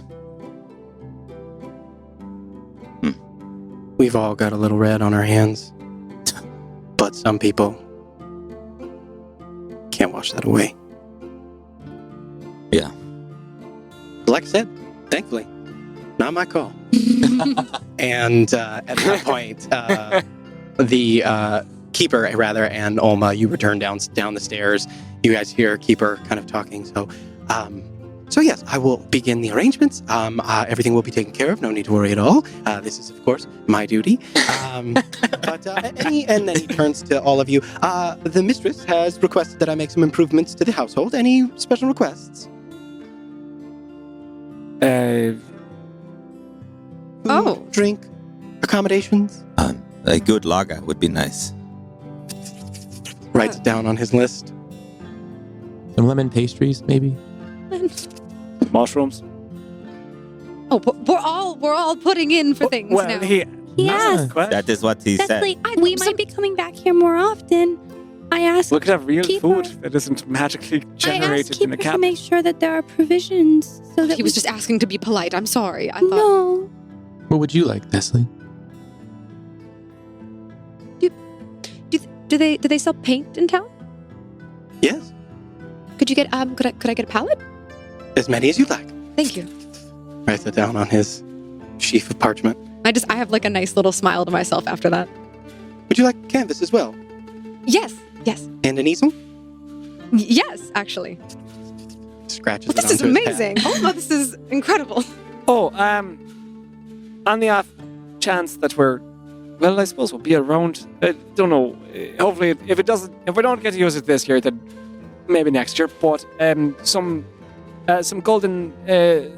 Speaker 3: We've all got a little red on our hands. But some people can't wash that away.
Speaker 4: Yeah.
Speaker 3: Like I said, thankfully, not my call. And at that point, the Keeper, rather, and Olma, you return down the stairs. You guys hear Keeper kind of talking. So yes, I will begin the arrangements. Everything will be taken care of. No need to worry at all. This is, of course, my duty. And then he turns to all of you. The mistress has requested that I make some improvements to the household. Any special requests? Food, drink, accommodations?
Speaker 4: A good lager would be nice.
Speaker 3: Writes it down on his list.
Speaker 5: Some lemon pastries, maybe?
Speaker 1: Mushrooms.
Speaker 2: Oh, we're all putting in for things
Speaker 1: Well,
Speaker 2: now.
Speaker 6: Yes.
Speaker 4: That is what he said.
Speaker 6: Cecily, we might be coming back here more often. I asked
Speaker 1: We could have real
Speaker 6: Keeper-
Speaker 1: food that isn't magically
Speaker 6: I
Speaker 1: generated
Speaker 6: asked
Speaker 1: in a
Speaker 6: Keeper to
Speaker 1: cabinet.
Speaker 6: make sure that there are provisions so that
Speaker 2: He was just asking to be polite. I'm sorry. I thought.
Speaker 6: No.
Speaker 5: What would you like, Nestle?
Speaker 2: Do they sell paint in town?
Speaker 3: Yes,
Speaker 2: Could you get could I get a pallet?
Speaker 3: as many as you'd like.
Speaker 2: Thank you.
Speaker 3: Writes it down on his sheaf of parchment.
Speaker 2: I have like a nice little smile to myself after that.
Speaker 3: Would you like canvas as well?
Speaker 2: Yes.
Speaker 3: And an easel?
Speaker 2: Yes, actually.
Speaker 3: Scratches
Speaker 2: Well,
Speaker 3: it
Speaker 2: this is
Speaker 3: onto his hat.
Speaker 2: amazing. Oh, this is incredible.
Speaker 1: Oh, on the off chance that well, I suppose we'll be around. I don't know. Hopefully, if we don't get to use it this year, then maybe next year. But some golden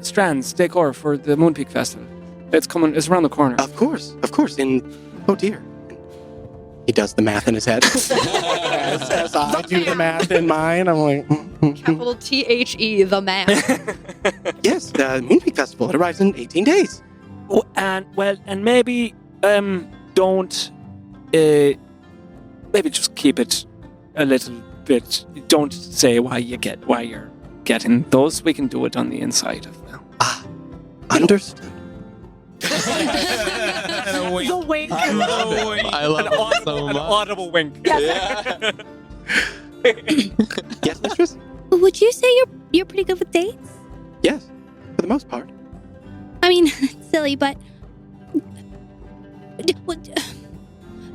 Speaker 1: strands decor for the Moonpeak Festival. It's coming. It's around the corner.
Speaker 3: Of course. Oh dear. He does the math in his head. as I do the math in mine, I'm like,
Speaker 2: Capital THE, the man.
Speaker 3: yes, the Moonpeak Festival. It arrives in 18 days.
Speaker 1: Oh, and maybe don't maybe just keep it a little bit. Don't say why you're getting those. We can do it on the inside of them.
Speaker 3: Understood.
Speaker 2: The wink.
Speaker 5: I love it so much.
Speaker 1: Audible wink.
Speaker 3: Yes, mistress?
Speaker 6: Would you say you're pretty good with dates?
Speaker 3: Yes, for the most part.
Speaker 6: I mean, silly, but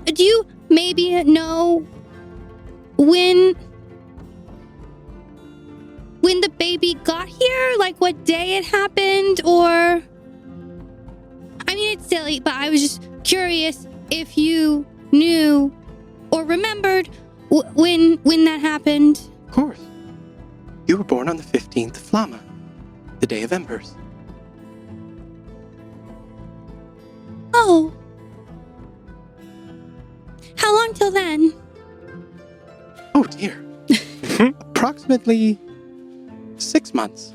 Speaker 6: do you maybe know when the baby got here? Like what day it happened, or? I mean, it's silly, but I was just curious if you knew or remembered when that happened.
Speaker 3: Of course. You were born on the 15th of Flama, the Day of Embers.
Speaker 6: Oh. How long till then?
Speaker 3: Oh dear. Approximately 6 months.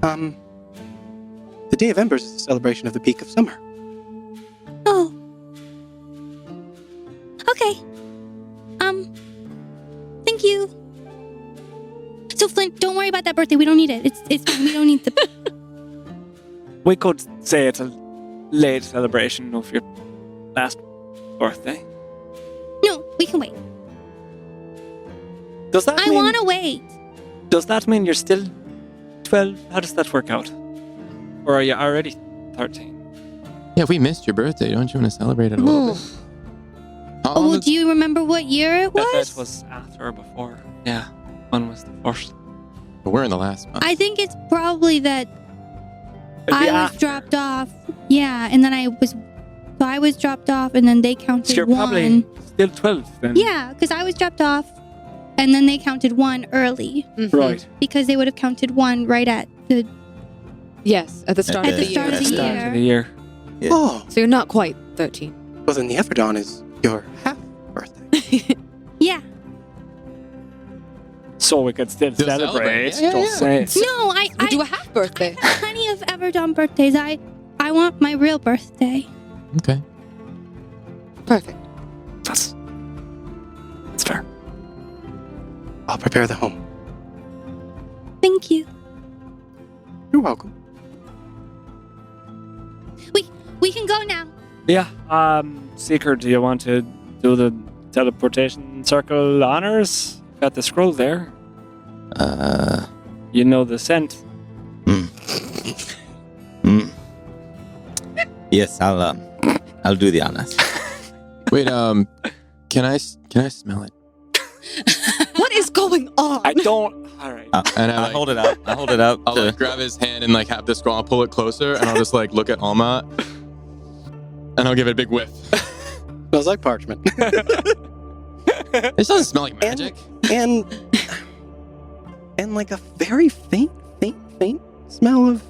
Speaker 3: The Day of Embers is the celebration of the peak of summer.
Speaker 6: Oh. Okay. Thank you. So Flint, don't worry about that birthday. We don't need it. It's fine. We don't need the.
Speaker 1: We could say it's a late celebration of your last birthday.
Speaker 6: No, we can wait.
Speaker 1: Does that
Speaker 6: I
Speaker 1: mean?
Speaker 6: want to wait.
Speaker 1: Does that mean you're still 12? How does that work out? Or are you already 13?
Speaker 5: Yeah, we missed your birthday. Don't you want to celebrate it a little bit? How long
Speaker 6: Oh,
Speaker 5: is-
Speaker 6: do you remember what year it
Speaker 1: It
Speaker 6: was?
Speaker 1: was after or before. Yeah, one was the first.
Speaker 5: We're in the last month.
Speaker 6: I think it's probably that
Speaker 1: It'd be
Speaker 6: I was
Speaker 1: after.
Speaker 6: dropped off. Yeah, and then I was dropped off, and then they counted
Speaker 1: So you're
Speaker 6: one.
Speaker 1: probably still 12 then.
Speaker 6: Yeah, because I was dropped off, and then they counted one early
Speaker 2: Mhm.
Speaker 1: Right.
Speaker 6: because they would have counted one right at the.
Speaker 2: Yes, at the start
Speaker 6: At
Speaker 2: of
Speaker 6: the
Speaker 2: the
Speaker 6: start
Speaker 2: year.
Speaker 6: of the
Speaker 1: Start
Speaker 6: year.
Speaker 1: of the year.
Speaker 4: Yeah.
Speaker 3: Oh,
Speaker 2: So you're not quite 13.
Speaker 3: well then the Everdon is your half birthday.
Speaker 6: Yeah.
Speaker 1: So we could still
Speaker 5: Still
Speaker 1: celebrate.
Speaker 5: celebrate. Yeah,
Speaker 1: Don't
Speaker 5: yeah.
Speaker 1: say.
Speaker 6: No,
Speaker 2: We do a half birthday.
Speaker 6: I have plenty of Everdon birthdays. I want my real birthday.
Speaker 5: Okay.
Speaker 2: Perfect.
Speaker 1: That's fair.
Speaker 3: I'll prepare the home.
Speaker 6: Thank you.
Speaker 3: You're welcome.
Speaker 6: We can go now.
Speaker 1: Yeah. Seeker, do you want to do the teleportation circle honors? Got the scroll there. You know the scent.
Speaker 4: Yes, I'll do the honors.
Speaker 5: Wait, can I Can I smell it?
Speaker 2: What is going on?
Speaker 1: I don't. All right.
Speaker 5: And
Speaker 4: I hold it up. I hold it up.
Speaker 5: I'll
Speaker 4: to-
Speaker 5: like grab his hand and like have the scroll. I'll pull it closer and I'll just like look at Alma and I'll give it a big whiff.
Speaker 3: Smells like parchment.
Speaker 5: This doesn't smell like magic.
Speaker 3: and like a very faint smell of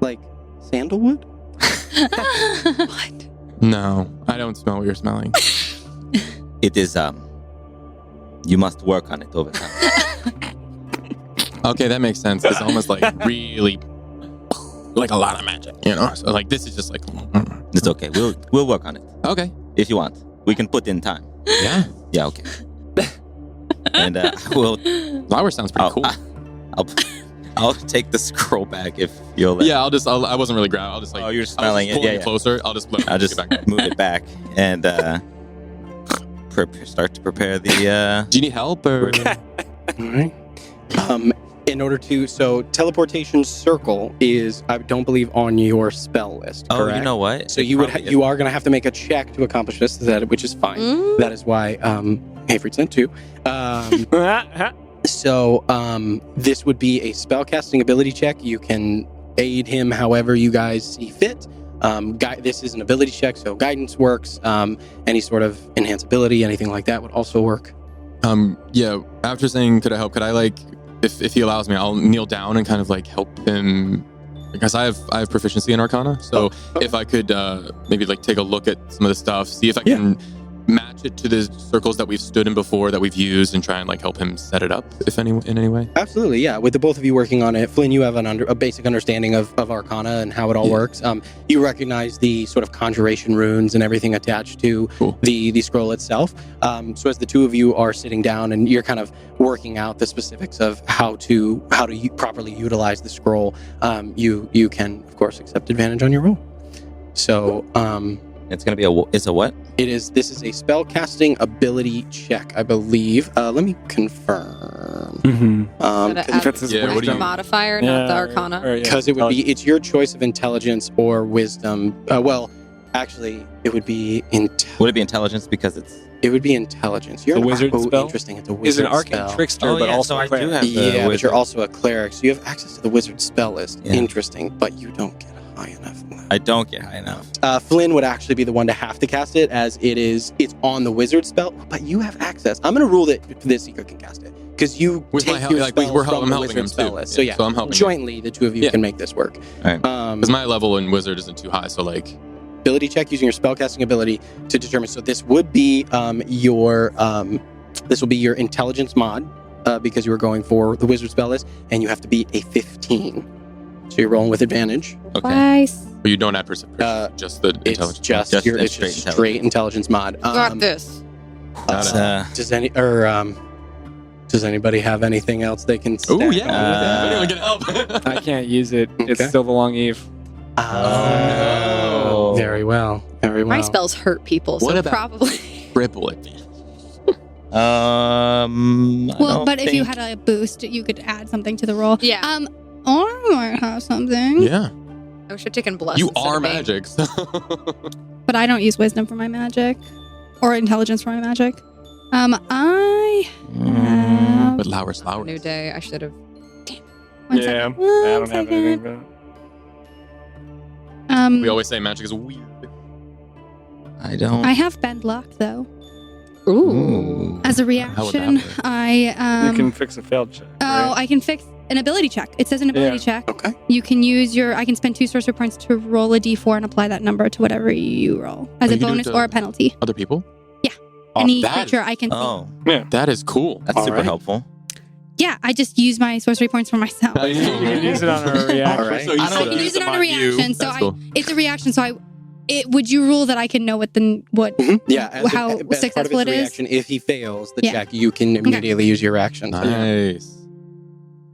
Speaker 3: like sandalwood.
Speaker 2: What?
Speaker 5: No, I don't smell what you're smelling.
Speaker 4: It is you must work on it over time.
Speaker 5: Okay, that makes sense. It's almost like really like a lot of magic, you know? So like this is just like
Speaker 4: It's okay. We'll work on it
Speaker 5: okay.
Speaker 4: if you want. We can put in time.
Speaker 5: Yeah.
Speaker 4: Yeah, okay. And we'll
Speaker 5: Flower sounds pretty cool.
Speaker 4: I'll take the scroll back if you'll let
Speaker 5: Yeah, I wasn't really grabbing. I'll just like
Speaker 4: you're smelling
Speaker 5: I'll
Speaker 4: it.
Speaker 5: just pull
Speaker 4: Yeah.
Speaker 5: closer. I'll just
Speaker 4: I'll just
Speaker 5: get back.
Speaker 4: move it back and start to prepare the
Speaker 5: Do you need help or
Speaker 3: All right. In order to, so teleportation circle is, I don't believe, on your spell list.
Speaker 4: Oh,
Speaker 3: correct?
Speaker 4: you know what?
Speaker 3: So
Speaker 4: It
Speaker 3: you would,
Speaker 4: probably
Speaker 3: you are going to have to make a check to accomplish this, which is fine. That is why, Hayfried sent two. So this would be a spellcasting ability check. You can aid him however you guys see fit. This is an ability check, so guidance works. Any sort of enhance ability, anything like that would also work.
Speaker 5: yeah, after saying could I help, could I like if he allows me, I'll kneel down and kind of like help him because I have proficiency in Arcana. So if I could maybe like take a look at some of the stuff, see if I can match it to the circles that we've stood in before that we've used and try and like help him set it up in any way.
Speaker 3: Absolutely, yeah. With the both of you working on it, Flynn, you have a basic understanding of Arcana and how it all works. You recognize the sort of conjuration runes and everything attached to the scroll itself. So as the two of you are sitting down and you're kind of working out the specifics of how to properly utilize the scroll, you can of course accept advantage on your roll. So
Speaker 4: It's gonna be it's a what?
Speaker 3: this is a spellcasting ability check, I believe. Let me confirm.
Speaker 1: That's his
Speaker 5: Yeah, what do you-
Speaker 2: modifier, not the Arcana?
Speaker 3: Because it's your choice of intelligence or wisdom. Well, actually, it would be
Speaker 4: Would it be intelligence because it's?
Speaker 3: it would be intelligence. You're
Speaker 1: a wizard spell?
Speaker 3: Interesting. It's a
Speaker 1: Is
Speaker 3: wizard
Speaker 1: an arcane
Speaker 3: spell.
Speaker 1: trickster,
Speaker 4: Oh,
Speaker 1: but
Speaker 4: yeah,
Speaker 1: also
Speaker 4: so
Speaker 1: a
Speaker 4: I do
Speaker 1: cleric.
Speaker 4: have the
Speaker 3: Yeah, but
Speaker 4: wizard.
Speaker 3: you're also a cleric, so you have access to the wizard spell list.
Speaker 4: Yeah.
Speaker 3: Interesting, but you don't get high enough.
Speaker 4: I don't get high enough.
Speaker 3: Flynn would actually be the one to have to cast it, as it's on the wizard spell. But you have access. I'm going to rule that the seeker can cast it because you
Speaker 5: With my
Speaker 3: take
Speaker 5: help,
Speaker 3: your
Speaker 5: like,
Speaker 3: spells
Speaker 5: I'm
Speaker 3: from the
Speaker 5: helping
Speaker 3: wizard
Speaker 5: him
Speaker 3: spell
Speaker 5: too.
Speaker 3: list. So yeah,
Speaker 5: So I'm helping him.
Speaker 3: jointly the two of you
Speaker 5: Yeah.
Speaker 3: can make this work.
Speaker 4: Right.
Speaker 5: Because my level in wizard isn't too high, so like
Speaker 3: Ability check using your spellcasting ability to determine. So this would be your intelligence mod because you were going for the wizard spell list, and you have to beat a 15. So you're rolling with advantage.
Speaker 4: Okay.
Speaker 6: Nice.
Speaker 5: but you don't add perception, just the
Speaker 3: It's
Speaker 5: intelligence.
Speaker 3: just
Speaker 4: Just
Speaker 3: your
Speaker 4: the
Speaker 3: it's
Speaker 4: straight
Speaker 3: just straight intelligence mod.
Speaker 2: Got this.
Speaker 3: Does anybody have anything else they can?
Speaker 5: Oh
Speaker 3: stack
Speaker 5: yeah,
Speaker 3: on with
Speaker 5: anyone can help.
Speaker 1: I can't use it. It's
Speaker 3: Okay.
Speaker 1: still the long eve.
Speaker 3: it?
Speaker 4: Oh.
Speaker 3: Very well. Very well.
Speaker 2: My spells hurt people, so
Speaker 5: What about-
Speaker 2: probably.
Speaker 5: Triple advantage.
Speaker 4: I
Speaker 6: Well,
Speaker 4: don't
Speaker 6: but if you
Speaker 4: think-
Speaker 6: had a boost, you could add something to the roll.
Speaker 2: Yeah.
Speaker 6: I might have something.
Speaker 5: Yeah,
Speaker 2: I wish I'd taken bless.
Speaker 5: you
Speaker 2: instead
Speaker 5: are
Speaker 2: of being-
Speaker 5: magic. So.
Speaker 6: But I don't use wisdom for my magic or intelligence for my magic. I have
Speaker 5: But Lauer's.
Speaker 2: New day. I should have.
Speaker 6: one
Speaker 1: Yeah,
Speaker 6: second.
Speaker 1: I
Speaker 6: One
Speaker 1: don't have
Speaker 6: second.
Speaker 1: anything. But
Speaker 5: We always say magic is weird.
Speaker 4: I don't.
Speaker 6: I have bend luck though.
Speaker 4: Ooh.
Speaker 6: As a
Speaker 5: How would
Speaker 6: reaction,
Speaker 5: that work?
Speaker 6: I
Speaker 1: you can fix a failed check.
Speaker 6: Oh,
Speaker 1: right?
Speaker 6: I can fix an ability check. It says an ability
Speaker 1: Yeah.
Speaker 6: check.
Speaker 3: Okay.
Speaker 6: You can use I can spend 2 sorcery points to roll a d4 and apply that number to whatever you roll as
Speaker 5: Oh,
Speaker 6: a
Speaker 5: you can do it
Speaker 6: bonus
Speaker 5: to-
Speaker 6: or a penalty.
Speaker 5: Other people?
Speaker 3: Oh,
Speaker 6: Any
Speaker 5: that
Speaker 6: creature
Speaker 5: is-
Speaker 6: I can see.
Speaker 4: Oh,
Speaker 5: That is cool.
Speaker 4: that's
Speaker 3: All
Speaker 4: super
Speaker 3: right.
Speaker 4: helpful.
Speaker 6: Yeah, I just use my sorcery points for myself.
Speaker 1: You can use it on a reaction.
Speaker 3: All right.
Speaker 5: So you
Speaker 6: I
Speaker 5: still
Speaker 6: can use it on a
Speaker 5: them you.
Speaker 6: reaction. So
Speaker 5: That's cool.
Speaker 6: it's a reaction. So would you rule that I can know what
Speaker 3: Yeah. As
Speaker 6: how
Speaker 3: part of
Speaker 6: successful
Speaker 3: its
Speaker 6: it is?
Speaker 3: reaction, if he fails the
Speaker 6: Yeah.
Speaker 3: check, you can immediately use your action. So, yeah.
Speaker 5: Nice.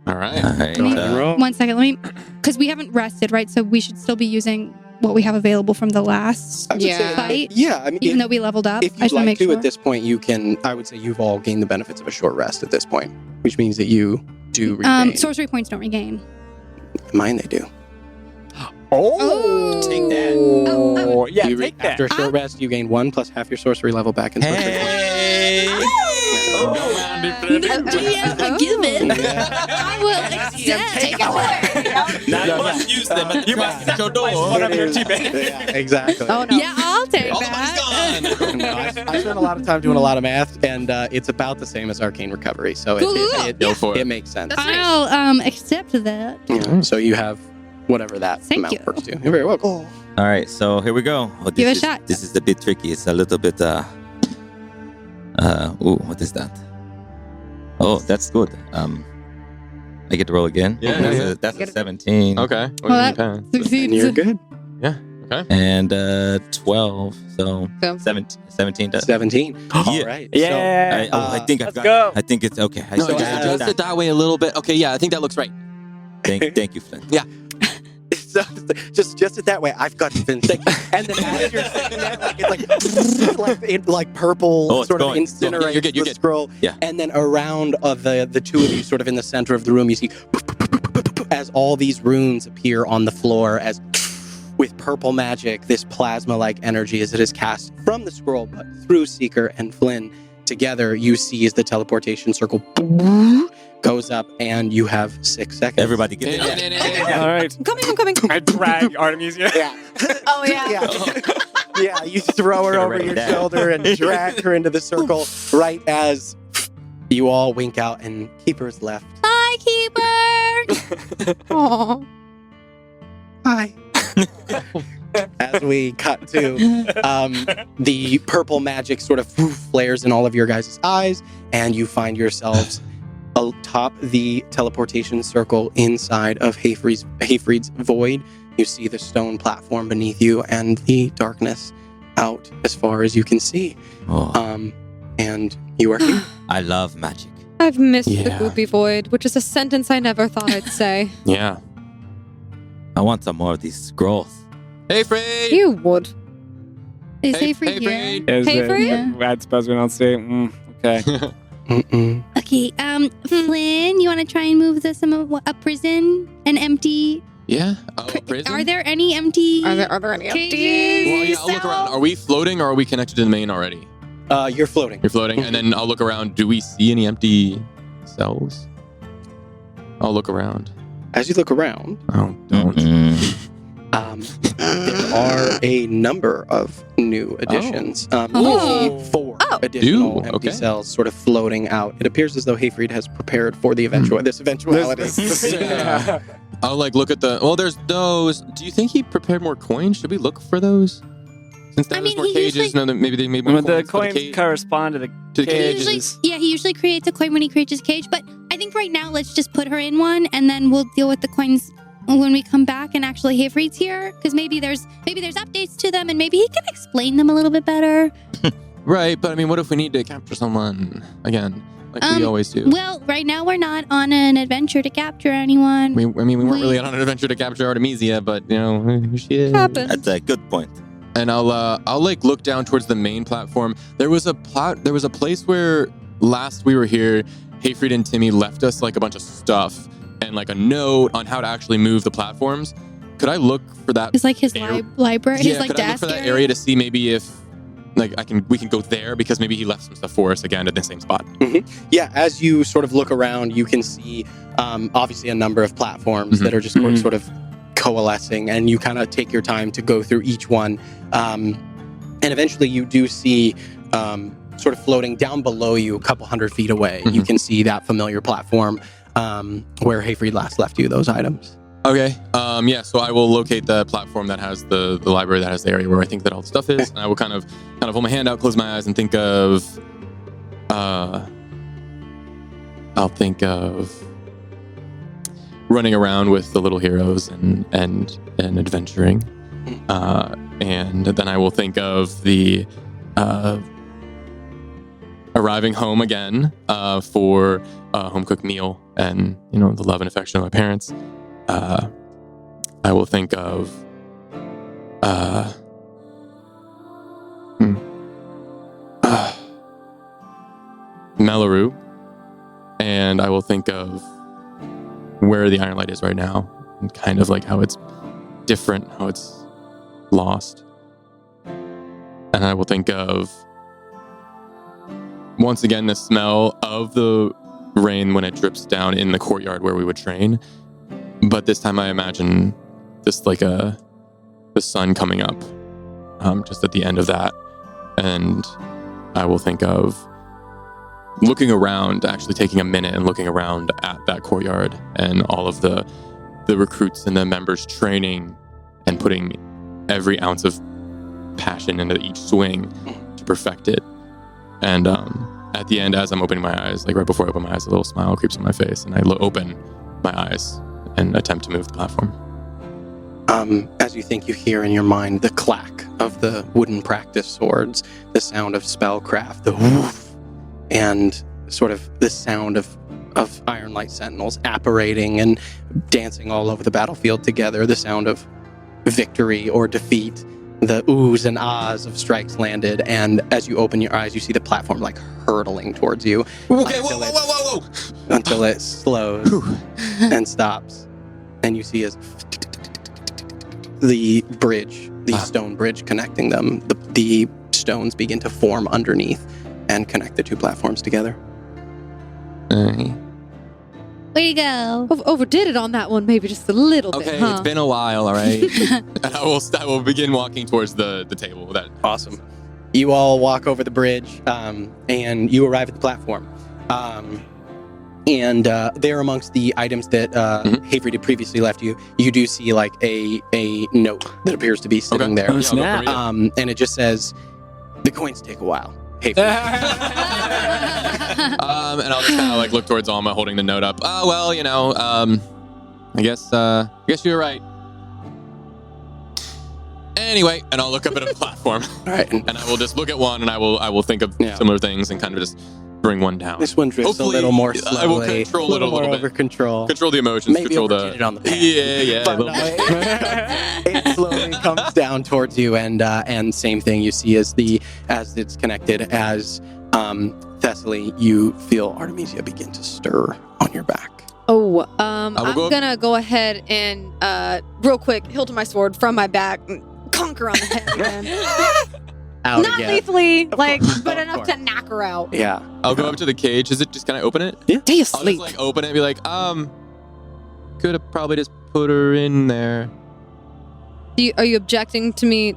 Speaker 5: All right.
Speaker 4: All right.
Speaker 3: Go ahead.
Speaker 1: Roll.
Speaker 6: 1 second, because we haven't rested, right? So we should still be using what we have available from the last
Speaker 3: I would say-
Speaker 2: Yeah.
Speaker 6: fight,
Speaker 3: Yeah. I mean,
Speaker 6: even though we leveled up.
Speaker 3: if
Speaker 6: I
Speaker 3: you'd
Speaker 6: just want to
Speaker 3: like
Speaker 6: make
Speaker 3: to,
Speaker 6: sure.
Speaker 3: at this point, you can. I would say you've all gained the benefits of a short rest at this point, which means that you do regain.
Speaker 6: Sorcery points don't regain.
Speaker 3: Mine, they do.
Speaker 1: Oh,
Speaker 3: Take that.
Speaker 1: Oh, yeah,
Speaker 3: You
Speaker 1: take that.
Speaker 3: After a short rest, you gain 1 plus half your sorcery level back in sorcery points.
Speaker 4: Hey!
Speaker 6: DM, forgive it. I will accept.
Speaker 1: Take away.
Speaker 4: Now you must use them at
Speaker 1: You must
Speaker 4: your door.
Speaker 1: one of your teammates.
Speaker 3: Yeah, exactly.
Speaker 2: Oh no.
Speaker 6: Yeah, I'll take
Speaker 5: All the money's
Speaker 6: that.
Speaker 5: gone.
Speaker 3: No, I spent a lot of time doing a lot of math, and it's about the same as Arcane Recovery, so
Speaker 5: Go for
Speaker 3: it
Speaker 5: it.
Speaker 3: makes sense.
Speaker 2: That's nice.
Speaker 6: I'll accept that.
Speaker 3: Yeah, so you have whatever that
Speaker 6: Thank
Speaker 3: amount
Speaker 6: you.
Speaker 3: works to. You're very welcome.
Speaker 4: All right, so here we go. Oh,
Speaker 6: Give it a
Speaker 4: is,
Speaker 6: shot.
Speaker 4: This is a bit tricky. It's a little bit. Ooh, what is that? Oh, that's good. I get to roll again.
Speaker 5: Yeah,
Speaker 4: That's a 17.
Speaker 5: Okay.
Speaker 6: Well,
Speaker 5: Okay.
Speaker 6: Succeeds.
Speaker 3: And you're good.
Speaker 4: And 12. So
Speaker 2: So-
Speaker 4: 17 does.
Speaker 3: 17. All
Speaker 4: Yeah.
Speaker 3: right.
Speaker 1: Yeah.
Speaker 4: I think I've
Speaker 1: let's
Speaker 4: got
Speaker 1: go.
Speaker 4: I think it's okay.
Speaker 5: No,
Speaker 3: So
Speaker 5: just
Speaker 3: as-
Speaker 5: adjust it that way a little bit. Okay, yeah, I think that looks right.
Speaker 4: Thank you, Flint.
Speaker 3: So, just it that way. I've got been sick. And then as you're saying that, like purple
Speaker 4: Oh, it's
Speaker 3: sort
Speaker 4: going.
Speaker 3: of incinerates
Speaker 5: You're good, you're
Speaker 3: the
Speaker 5: good.
Speaker 3: scroll.
Speaker 4: Yeah.
Speaker 3: And then around the two of you, sort of in the center of the room, you see as all these runes appear on the floor as with purple magic, this plasma-like energy as it is cast from the scroll, but through Seeker and Flynn. Together, you see as the teleportation circle goes up, and you have 6 seconds.
Speaker 4: Everybody get in.
Speaker 1: All right.
Speaker 2: I'm coming.
Speaker 1: I drag Artemisia.
Speaker 3: Yeah.
Speaker 2: Oh yeah.
Speaker 3: Yeah, you throw her over
Speaker 4: Write it
Speaker 3: your
Speaker 4: down.
Speaker 3: shoulder and drag her into the circle right as you all wink out and Keeper's left.
Speaker 6: Hi, Keeper.
Speaker 2: Aw.
Speaker 3: Hi. As we cut to the purple magic sort of flares in all of your guys' eyes, and you find yourselves atop the teleportation circle inside of Hayfried's void. You see the stone platform beneath you and the darkness out as far as you can see.
Speaker 4: Oh,
Speaker 3: And you are here.
Speaker 4: I love magic.
Speaker 2: I've missed the
Speaker 5: Yeah.
Speaker 2: goopy void, which is a sentence I never thought I'd say.
Speaker 5: Yeah.
Speaker 4: I want some more of these scrolls.
Speaker 5: Hey, Frey!
Speaker 2: You would.
Speaker 6: Is
Speaker 5: Hey,
Speaker 6: Hayfried here?
Speaker 5: Frey!
Speaker 1: Is
Speaker 2: Hey,
Speaker 1: it-
Speaker 2: Free?
Speaker 1: I suppose we don't see. Okay.
Speaker 3: Mm-mm.
Speaker 6: Okay, Flynn, you want to try and move a prison, an empty...
Speaker 5: Yeah? Oh, prison?
Speaker 6: Are there any empty...
Speaker 2: Are there any
Speaker 6: cages?
Speaker 5: Well, yeah, I'll look around. Are we floating or are we connected to the main already?
Speaker 3: You're floating.
Speaker 5: You're floating, and then I'll look around. Do we see any empty cells? I'll look around.
Speaker 3: As you look around,
Speaker 5: Oh, don't.
Speaker 3: there are a number of new additions.
Speaker 6: Oh.
Speaker 3: You see 4 additional
Speaker 5: Ooh,
Speaker 3: empty
Speaker 5: okay.
Speaker 3: cells sort of floating out. It appears as though Hayfried has prepared for the this eventuality.
Speaker 1: Yeah.
Speaker 5: I'll look at the. Well, there's those. Do you think he prepared more coins? Should we look for those? Since
Speaker 6: I
Speaker 5: there's
Speaker 6: mean,
Speaker 5: more
Speaker 6: he
Speaker 5: cages,
Speaker 6: usually-
Speaker 5: no, maybe they made more
Speaker 1: But the
Speaker 5: coins. for
Speaker 1: coins
Speaker 5: cage-
Speaker 1: correspond to the
Speaker 5: to the
Speaker 6: He
Speaker 1: cages.
Speaker 6: he usually creates a coin when he creates his cage, but I think right now let's just put her in one, and then we'll deal with the coins when we come back and actually Hayfried's here, because maybe there's updates to them, and maybe he can explain them a little bit better.
Speaker 5: Right, but I mean, what if we need to capture someone again, like we always do?
Speaker 6: Well, right now we're not on an adventure to capture anyone.
Speaker 5: We weren't really on an adventure to capture Artemisia, but here she is.
Speaker 2: Happened.
Speaker 4: That's a good point.
Speaker 5: And I'll look down towards the main platform. There was a place where last we were here, Hayfried and Timmy left us a bunch of stuff and a note on how to actually move the platforms. Could I look for that?
Speaker 6: It's like his library, his
Speaker 5: could I look
Speaker 6: desk
Speaker 5: for that area to see maybe if we can go there, because maybe he left some stuff for us again at the same spot.
Speaker 3: Yeah, as you sort of look around, you can see obviously a number of platforms that are just sort of coalescing, and you kind of take your time to go through each one. And eventually you do see sort of floating down below you, a couple hundred feet away, you can see that familiar platform where Hayfried last left you those items.
Speaker 5: Okay. So I will locate the platform that has the library that has the area where I think that all the stuff is, and I will kind of hold my hand out, close my eyes, and think of I'll think of running around with the little heroes and adventuring. And then I will think of the arriving home again for a home-cooked meal and, the love and affection of my parents. I will think of Melleru, and I will think of where the Iron Light is right now, and kind of how it's different, how it's lost. And I will think of, once again, the smell of the rain when it drips down in the courtyard where we would train. But this time I imagine just like the sun coming up just at the end of that. And I will think of looking around, actually taking a minute and looking around at that courtyard and all of the recruits and the members training and putting every ounce of passion into each swing to perfect it. And at the end, as I'm opening my eyes, like right before I open my eyes, a little smile creeps on my face, and I open my eyes and attempt to move the platform.
Speaker 3: As you think, you hear in your mind the clack of the wooden practice swords, the sound of spellcraft, the woof, and sort of the sound of Iron Light Sentinels apparating and dancing all over the battlefield together, the sound of victory or defeat, the oohs and ahs of strikes landed, and as you open your eyes, you see the platform like hurtling towards you.
Speaker 5: Okay, whoa.
Speaker 3: Until it slows and stops. And you see as the bridge, the stone bridge connecting them, the stones begin to form underneath and connect the two platforms together.
Speaker 6: Way to go.
Speaker 2: Overdid it on that one, maybe just a little bit.
Speaker 5: Okay,
Speaker 2: huh?
Speaker 5: it's been a while, all right? And I will begin walking towards the table. That
Speaker 3: Awesome. You all walk over the bridge, and you arrive at the platform. And there, amongst the items that Havery had previously left you, you do see like a note that appears to be sitting there.
Speaker 1: Oh, snap.
Speaker 3: And it just says, "The coins take a while. Havery."
Speaker 5: And I'll just kind of like look towards Alma holding the note up. Oh, well, I guess you're right. Anyway, and I'll look up at a platform.
Speaker 3: All right.
Speaker 5: And I will just look at one, and I will think of similar things and kind of just bring one down.
Speaker 3: This one drifts
Speaker 5: Hopefully,
Speaker 3: a little more slowly.
Speaker 5: I will control it a little
Speaker 3: over
Speaker 5: bit.
Speaker 3: control.
Speaker 5: Control the emotions.
Speaker 3: Maybe
Speaker 5: control
Speaker 3: overjudge it on the path.
Speaker 5: Yeah.
Speaker 3: But
Speaker 5: a little bit.
Speaker 3: it slowly comes down towards you, and same thing you see as it's connected as Thessaly, you feel Artemisia begin to stir on your back.
Speaker 2: Oh, I'm gonna go ahead and real quick hilt my sword from my back and conquer on the head again. Not lethally, but enough to knock her out.
Speaker 3: Yeah.
Speaker 5: I'll go up to the cage. Can I open it?
Speaker 3: Yeah.
Speaker 2: Stay
Speaker 5: I'll
Speaker 2: asleep.
Speaker 5: just open it and be like, could have probably just put her in there.
Speaker 2: Are you objecting to me?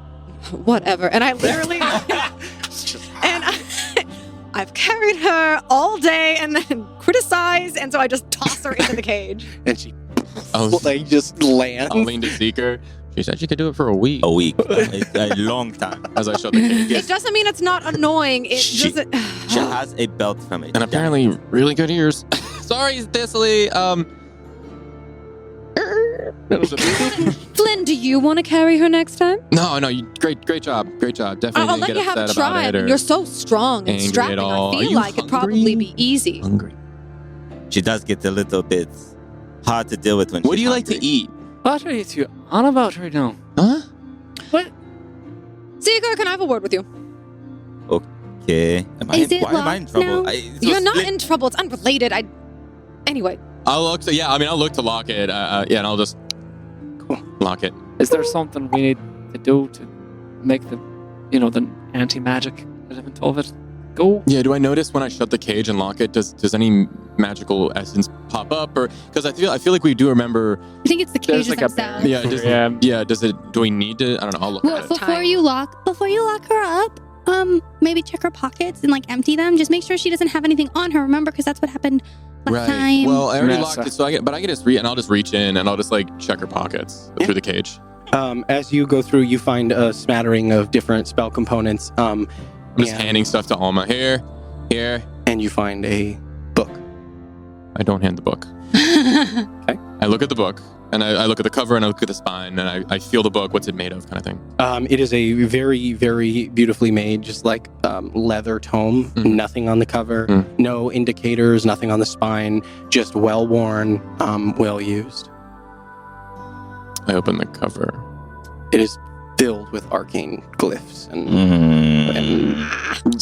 Speaker 2: Whatever. And I literally I've carried her all day and then criticized, and so I just toss her into the cage.
Speaker 3: And she
Speaker 5: I'll
Speaker 3: just lands.
Speaker 5: I'll lean to seek her. She said she could do it for a week.
Speaker 4: A week. A long time.
Speaker 5: As I shut the cage.
Speaker 2: It doesn't mean it's not annoying. It
Speaker 4: She
Speaker 2: doesn't.
Speaker 4: She has a belt from it.
Speaker 5: And apparently really good ears. Sorry, Thessaly.
Speaker 2: Flynn, do you want to carry her next time?
Speaker 5: No, great job. Definitely
Speaker 2: I'll
Speaker 5: didn't
Speaker 2: let
Speaker 5: get
Speaker 2: you have
Speaker 5: upset
Speaker 2: a try.
Speaker 5: about it. Or
Speaker 2: You're so strong and
Speaker 5: angry
Speaker 2: strapping.
Speaker 5: at all.
Speaker 2: I
Speaker 5: Are
Speaker 2: feel
Speaker 5: you
Speaker 2: like it'd
Speaker 5: hungry?
Speaker 2: probably be easy.
Speaker 5: hungry.
Speaker 4: She does get a little bit hard to deal with when
Speaker 5: What
Speaker 4: she's
Speaker 5: do you like
Speaker 4: hungry.
Speaker 5: to eat?
Speaker 1: What are you two on about right now?
Speaker 5: Huh?
Speaker 1: What?
Speaker 2: Seeker, can I have a word with you?
Speaker 4: Okay.
Speaker 6: Is it
Speaker 4: why am I in
Speaker 6: locked
Speaker 4: trouble?
Speaker 6: now?
Speaker 2: You're not in trouble. It's unrelated. Anyway.
Speaker 5: I'll look to lock it. And I'll just lock it.
Speaker 1: Is there something we need to do to make the anti-magic element of it go?
Speaker 5: Yeah, do I notice when I shut the cage and lock it, does any magical essence pop up? Or because I feel like we do remember.
Speaker 6: I think it's the
Speaker 1: There's
Speaker 6: cages
Speaker 1: like a
Speaker 6: themselves.
Speaker 5: Yeah, does it? Do we need to? I don't know. I'll look
Speaker 6: Well,
Speaker 5: at it.
Speaker 6: before you lock her up, maybe check her pockets and empty them. Just make sure she doesn't have anything on her. Remember, because that's what happened last time.
Speaker 5: Well, I already
Speaker 1: Yeah,
Speaker 5: locked
Speaker 1: so-
Speaker 5: it, so I can just I'll just reach in and I'll just check her pockets through the cage.
Speaker 3: As you go through, you find a smattering of different spell components.
Speaker 5: I'm just handing stuff to Alma. Here.
Speaker 3: And you find a book.
Speaker 5: I don't hand the book.
Speaker 3: Okay.
Speaker 5: I look at the book and I look at the cover and I look at the spine and I feel the book. What's it made of, kind of thing.
Speaker 3: It is a very, very beautifully made, just leather tome.
Speaker 5: Mhm.
Speaker 3: Nothing on the cover,
Speaker 5: Mm.
Speaker 3: no indicators, nothing on the spine, just well worn, well used.
Speaker 5: I open the cover.
Speaker 3: It is filled with arcane glyphs and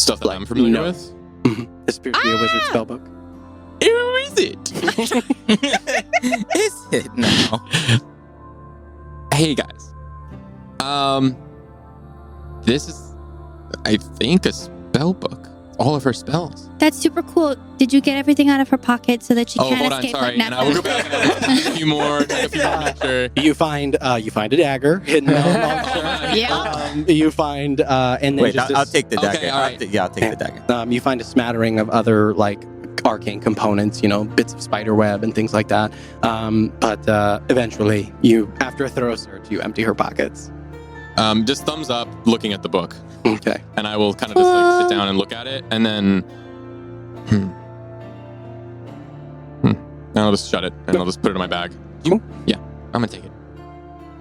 Speaker 5: Stuff that I'm familiar
Speaker 3: notes. This appears to be a wizard spell book.
Speaker 5: with. Who is it?
Speaker 4: Is it now?
Speaker 5: Hey guys. This is, I think, a spell book. All of her spells.
Speaker 6: That's super cool. Did you get everything out of her pocket so that she can't
Speaker 5: hold on,
Speaker 6: escape
Speaker 5: sorry.
Speaker 6: like
Speaker 5: And I will go back and look a few more. Sure.
Speaker 3: You find a dagger hidden amongst her.
Speaker 2: Yeah.
Speaker 3: You find and then
Speaker 4: Wait,
Speaker 3: just
Speaker 4: I'll take the dagger.
Speaker 5: Okay, all right.
Speaker 4: I'll take the dagger.
Speaker 3: you find a smattering of other like arcane components, bits of spider web and things like that. But eventually, after a thorough search, you empty her pockets.
Speaker 5: Just thumbs up looking at the book.
Speaker 3: Okay.
Speaker 5: And I will kind of just like sit down and look at it and then and I'll just shut it and I'll just put it in my bag. Yeah, I'm gonna take it.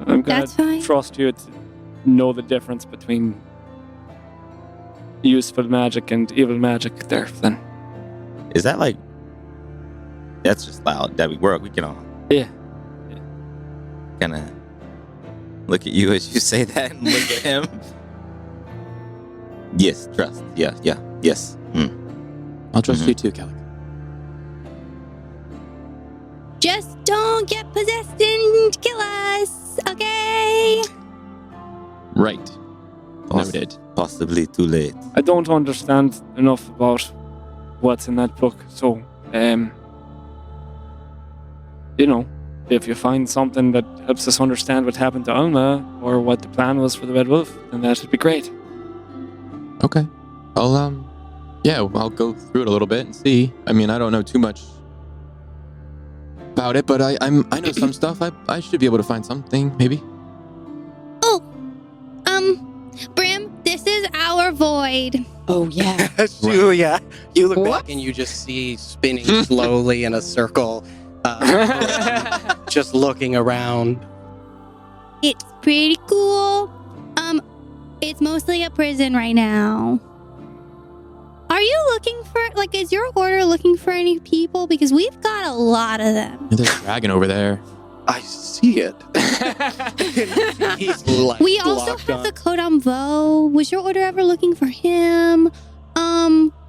Speaker 1: I'm gonna
Speaker 6: That's fine.
Speaker 1: trust you to know the difference between useful magic and evil magic there, then.
Speaker 4: Is that like... That's just loud. That we can all...
Speaker 1: Yeah.
Speaker 4: Kind of look at you as you say that and look at him. Yes, trust. Yeah, yes.
Speaker 5: I'll trust
Speaker 4: Mhm.
Speaker 5: you too, Kelly.
Speaker 6: Just don't get possessed and kill us, okay?
Speaker 5: Right. Noted.
Speaker 4: Possibly too late.
Speaker 1: I don't understand enough about what's in that book, so, if you find something that helps us understand what happened to Alma or what the plan was for the Red Wolf, then that would be great.
Speaker 5: Okay. I'll go through it a little bit and see. I mean, I don't know too much about it, but I know some stuff. I should be able to find something, maybe.
Speaker 6: Oh, Brim, this is our void.
Speaker 2: Oh, yeah.
Speaker 3: Julia, you look
Speaker 2: What?
Speaker 3: back and you just see spinning slowly in a circle, just looking around.
Speaker 6: It's pretty cool. It's mostly a prison right now. Are you looking for, is your order looking for any people? Because we've got a lot of them.
Speaker 5: There's a dragon over there.
Speaker 3: I see it. He's like
Speaker 6: We also
Speaker 3: locked
Speaker 6: have
Speaker 3: on.
Speaker 6: the Codon Vo. Was your order ever looking for him?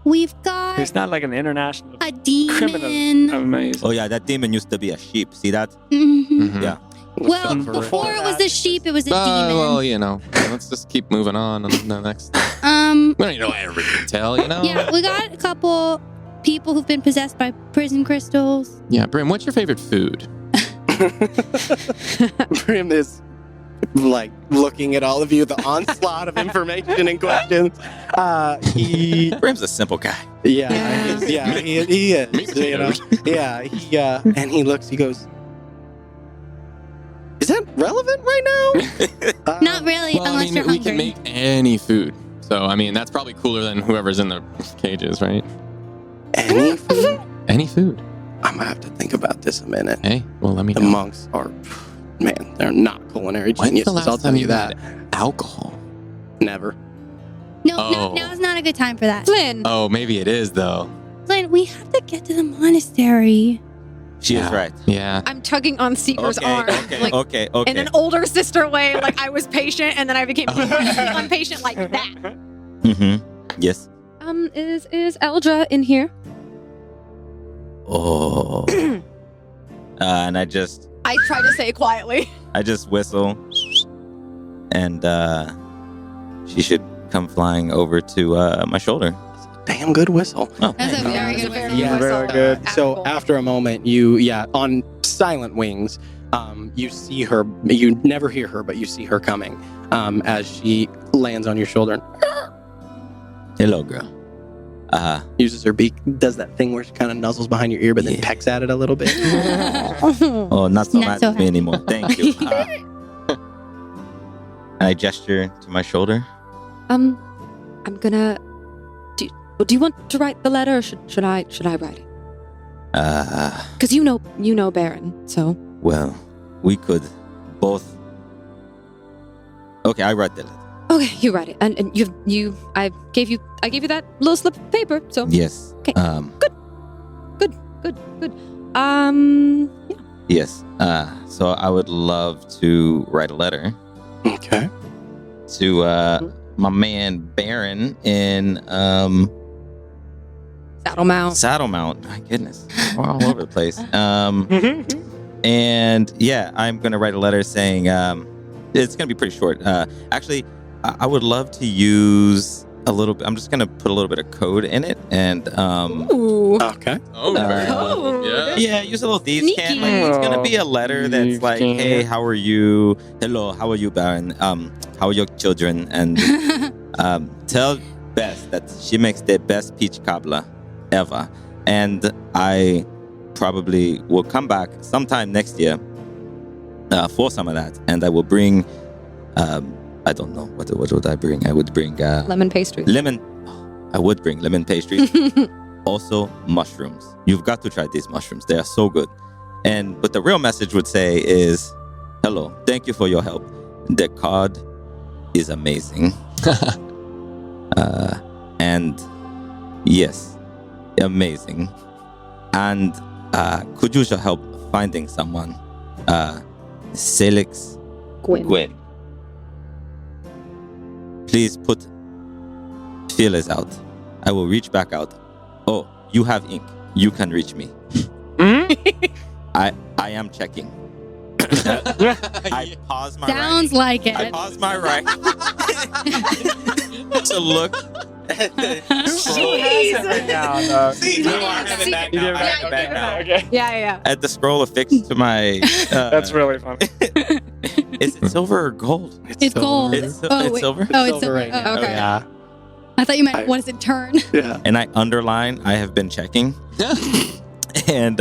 Speaker 6: We've got
Speaker 1: He's not like an international
Speaker 6: a demon.
Speaker 1: criminal. Amazing.
Speaker 4: Oh yeah, that demon used to be a sheep. See that?
Speaker 6: Mhm.
Speaker 5: Mhm.
Speaker 4: Yeah.
Speaker 6: Well,
Speaker 3: Some for
Speaker 6: before
Speaker 3: it.
Speaker 6: it was a sheep, it was a demon.
Speaker 5: Well, let's just keep moving on the next.
Speaker 6: Um,
Speaker 5: We don't need to know every detail,
Speaker 6: yeah, we got a couple people who've been possessed by prison crystals.
Speaker 5: Yeah, Brim, what's your favorite food?
Speaker 3: Brim is like looking at all of you, the onslaught of information and questions. He,
Speaker 4: Brim's a simple guy.
Speaker 3: he is.
Speaker 5: Meat potatoes.
Speaker 3: And he looks. He goes, "Is that relevant right now?"
Speaker 6: Not really,
Speaker 5: Well,
Speaker 6: unless you're
Speaker 5: we
Speaker 6: hungry.
Speaker 5: can make any food. So, that's probably cooler than whoever's in the cages, right?
Speaker 3: Any food?
Speaker 5: Any food.
Speaker 3: I'm gonna have to think about this a minute.
Speaker 5: Hey, well, let me
Speaker 3: The
Speaker 5: know.
Speaker 3: monks are, man, they're not culinary
Speaker 5: When's the
Speaker 3: geniuses.
Speaker 5: last
Speaker 3: I'll tell
Speaker 5: time
Speaker 3: you that.
Speaker 5: had alcohol?
Speaker 3: Never.
Speaker 6: No,
Speaker 5: Oh.
Speaker 6: now's not a good time for that.
Speaker 2: Flynn.
Speaker 5: Oh, maybe it is, though.
Speaker 6: Flynn, we have to get to the monastery.
Speaker 4: She is
Speaker 5: Yeah.
Speaker 4: right.
Speaker 5: Yeah.
Speaker 2: I'm tugging on Seeker's arm.
Speaker 4: Okay.
Speaker 2: In an older sister way, like I was patient and then I became impatient like that.
Speaker 4: Mm-hmm. Yes.
Speaker 2: Is Eldra in here?
Speaker 4: Oh. And I just
Speaker 2: I try to say it quietly.
Speaker 4: whistle, and she should come flying over to my shoulder.
Speaker 3: Damn good whistle.
Speaker 4: Oh,
Speaker 2: That's a very good whistle.
Speaker 3: Yeah,
Speaker 1: very good.
Speaker 3: So after a moment, on silent wings, you see her. You never hear her, but you see her coming as she lands on your shoulder and
Speaker 4: hello, girl.
Speaker 3: uses her beak, does that thing where she kind of nuzzles behind your ear, but then
Speaker 4: Yeah.
Speaker 3: pecks at it a little bit.
Speaker 4: Oh, not so
Speaker 6: Not
Speaker 4: much
Speaker 6: so
Speaker 4: me anymore. Thank you. And I gesture to my shoulder.
Speaker 2: I'm gonna. Do you want to write the letter, or should I write it? Because you know Baron, so.
Speaker 4: Well, we could both. Okay, I write the letter.
Speaker 2: Okay, you write it, and I gave you that little slip of paper, so.
Speaker 4: Yes.
Speaker 2: Okay. Good. Yeah.
Speaker 4: Yes. So I would love to write a letter
Speaker 3: Okay.
Speaker 4: to my man Baron in
Speaker 2: Saddle Mount.
Speaker 4: My goodness, we're all over the place. And yeah, I'm gonna write a letter saying, It's going to be pretty short. Actually, I would love to use a little bit. I'm just going to put a little bit of code in it. And
Speaker 2: Ooh.
Speaker 3: Okay.
Speaker 5: Oh,
Speaker 2: Oh.
Speaker 4: yeah, use a little these
Speaker 6: Sneaky.
Speaker 4: can. Like, it's going to be a letter that's like, hey, how are you? Hello, how are you, Baron? How are your children? And tell Bess that she makes the best peach cobbler ever. And I probably will come back sometime next year for some of that. And I will bring, I don't know, what would I bring? I would bring...
Speaker 2: Lemon pastry.
Speaker 4: I would bring lemon pastry. Also, mushrooms. You've got to try these mushrooms. They are so good. And what the real message would say is, hello, thank you for your help. The card is amazing. And yes, amazing. And could use your help finding someone. Celix Gwen. Please put feelers out. I will reach back out. Oh, you have ink. You can reach me. I am checking. I pause my
Speaker 6: Sounds
Speaker 4: writing.
Speaker 6: like it.
Speaker 4: I pause my writing to look.
Speaker 1: Okay.
Speaker 2: Yeah.
Speaker 4: At the scroll affixed to my.
Speaker 1: That's really funny.
Speaker 4: Is it silver or gold?
Speaker 6: It's gold.
Speaker 4: It's
Speaker 6: wait.
Speaker 4: silver.
Speaker 6: Oh, it's
Speaker 3: Silver
Speaker 6: silver.
Speaker 3: right now.
Speaker 6: Oh, okay.
Speaker 3: Yeah.
Speaker 6: I thought you meant what does it turn?
Speaker 3: Yeah.
Speaker 4: And I underline. I have been checking. And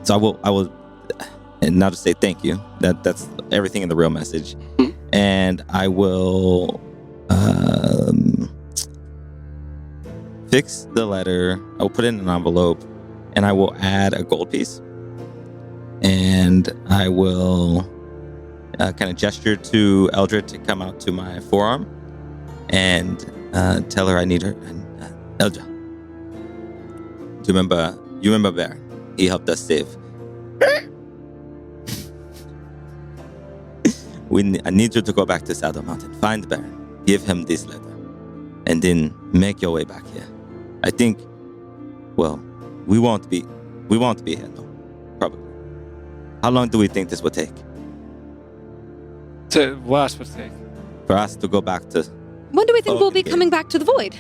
Speaker 4: so I will, and now to say thank you. That's everything in the real message. And I will fix the letter. I will put it in an envelope, and I will add a gold piece. And I will kind of gesture to Eldred to come out to my forearm, and tell her I need her. Eldra, do you remember Baron? He helped us save. I need you to go back to Saddle Mountain. Find Baron. Give him this letter. And then make your way back here. I think, well, we won't be here, no. Probably. How long do we think this will take?
Speaker 1: To what would take?
Speaker 4: For us to go back to...
Speaker 2: When do we think we'll be
Speaker 4: Okay.
Speaker 2: coming back to the void?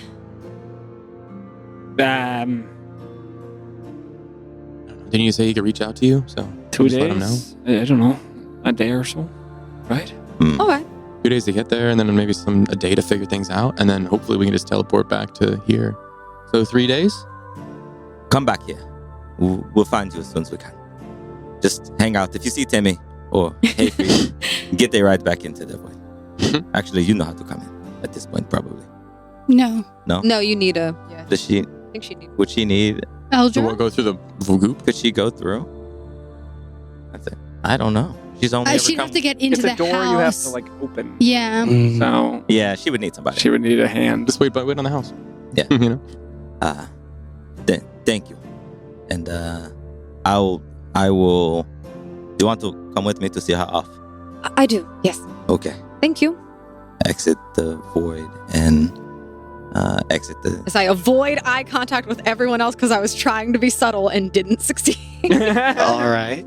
Speaker 5: Didn't you say he could reach out to you? So
Speaker 1: 2
Speaker 5: just let him
Speaker 1: days. I don't know, a day or so, right?
Speaker 2: All right.
Speaker 5: 2 days to get there, and then maybe a day to figure things out, and then hopefully we can just teleport back to here. So 3 days?
Speaker 4: Come back here. We'll find you as soon as we can. Just hang out. If you see Timmy or Hayfree, get there right back into the void. Actually, you know how to come in at this point, probably.
Speaker 6: No.
Speaker 2: No, you need a. Yeah.
Speaker 4: Does she?
Speaker 2: I think she needs.
Speaker 4: Would she need?
Speaker 5: So
Speaker 6: Eldra?
Speaker 5: we'll go through the goop?
Speaker 4: Could she go through? I don't know. She's only ever
Speaker 6: She'd
Speaker 4: come.
Speaker 6: have to get into
Speaker 1: It's a
Speaker 6: the
Speaker 1: door
Speaker 6: house.
Speaker 1: you have to like open.
Speaker 6: Yeah.
Speaker 1: So
Speaker 4: Yeah, she would need somebody.
Speaker 1: she would need a hand.
Speaker 5: Just wait on the house.
Speaker 4: Yeah.
Speaker 5: You know?
Speaker 4: Thank you. And I will. Do you want to come with me to see her off?
Speaker 2: I do. Yes.
Speaker 4: Okay.
Speaker 2: Thank you.
Speaker 4: Exit the void and exit the.
Speaker 2: As I avoid eye contact with everyone else because I was trying to be subtle and didn't succeed.
Speaker 3: All right.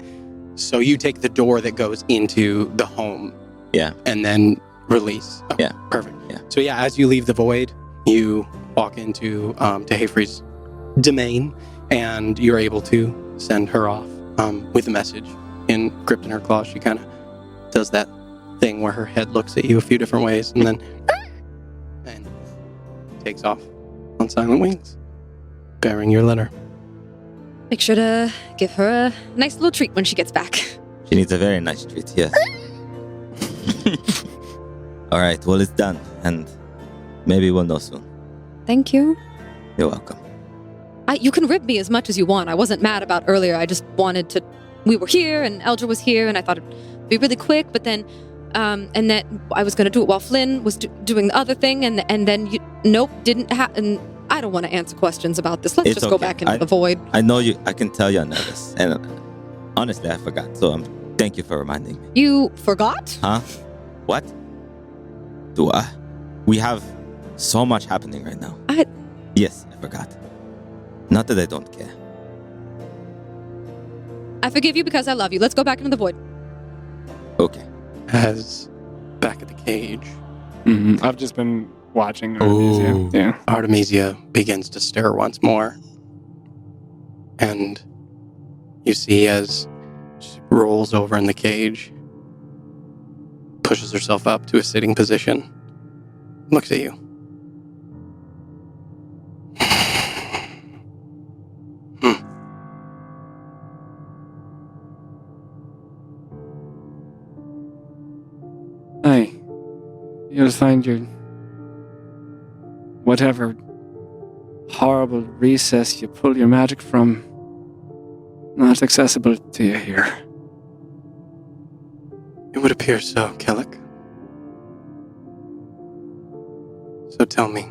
Speaker 3: So you take the door that goes into the home.
Speaker 4: Yeah.
Speaker 3: And then release. Oh,
Speaker 4: Yeah.
Speaker 3: Perfect.
Speaker 4: Yeah.
Speaker 3: So yeah, as you leave the void, you walk into to Hayfree's domain, and you're able to send her off with a message gripped in her claws. She kind of does that thing where her head looks at you a few different ways, and then and takes off on silent wings, bearing your letter.
Speaker 2: Make sure to give her a nice little treat when she gets back.
Speaker 4: She needs a very nice treat. Yes. All right. Well, it's done, and maybe we'll know soon.
Speaker 2: Thank you.
Speaker 4: You're welcome.
Speaker 2: You can rib me as much as you want. I wasn't mad about earlier. I just wanted to. We were here, and Eldra was here, and I thought it'd be really quick. But then, and that I was going to do it while Flynn was doing the other thing, and then didn't happen. I don't want to answer questions about this. Let's
Speaker 4: It's
Speaker 2: just go
Speaker 4: okay.
Speaker 2: back into the void.
Speaker 4: I know you. I can tell you're nervous, and honestly, I forgot. So thank you for reminding me.
Speaker 2: You forgot?
Speaker 4: Huh? What? Do I? We have so much happening right now. Yes, I forgot. Not that I don't care.
Speaker 2: I forgive you because I love you. Let's go back into the void.
Speaker 4: Okay.
Speaker 3: As back at the cage,
Speaker 1: I've just been watching Artemisia.
Speaker 5: Ooh.
Speaker 1: Yeah.
Speaker 3: Artemisia begins to stir once more. And you see as she rolls over in the cage, pushes herself up to a sitting position, looks at you.
Speaker 1: Aye. You'll find your whatever horrible recess you pull your magic from not accessible to you here.
Speaker 3: It would appear so, Kellic. So tell me,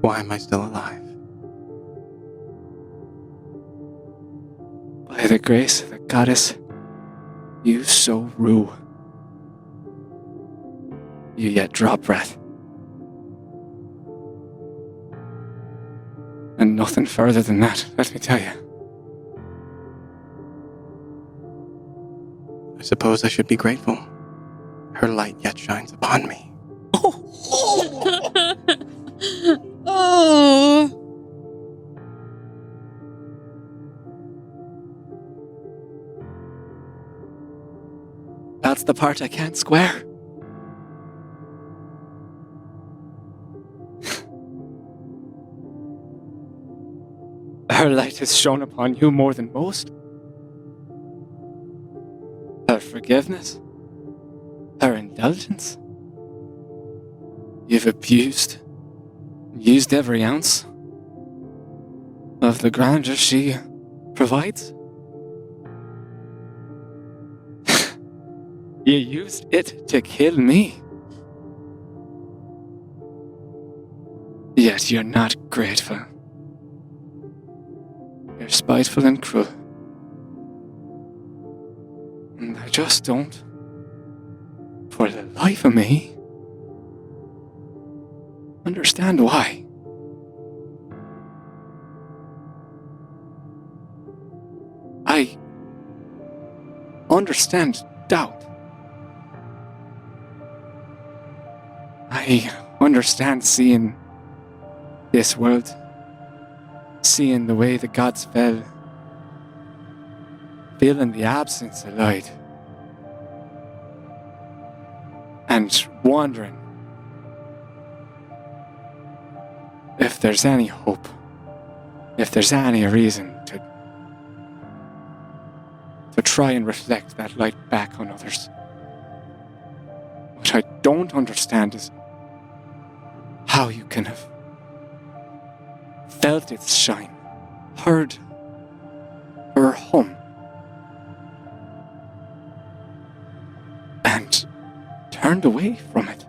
Speaker 3: why am I still alive?
Speaker 1: By the grace of the goddess, you so rue. You yet draw breath. And nothing further than that, let me tell you.
Speaker 3: I suppose I should be grateful. Her light yet shines upon me.
Speaker 2: Oh.
Speaker 1: That's the part I can't square. Her light has shone upon you more than most. Her forgiveness. Her indulgence. You've used every ounce of the grandeur she provides. You used it to kill me. Yet you're not grateful. You're spiteful and cruel. And I just don't, for the life of me, understand why. I understand doubt. I understand seeing this world, seeing the way the gods fell, feeling the absence of light, and wondering if there's any hope, if there's any reason to try and reflect that light back on others. What I don't understand is how you can have felt its shine, heard her hum, and turned away from it.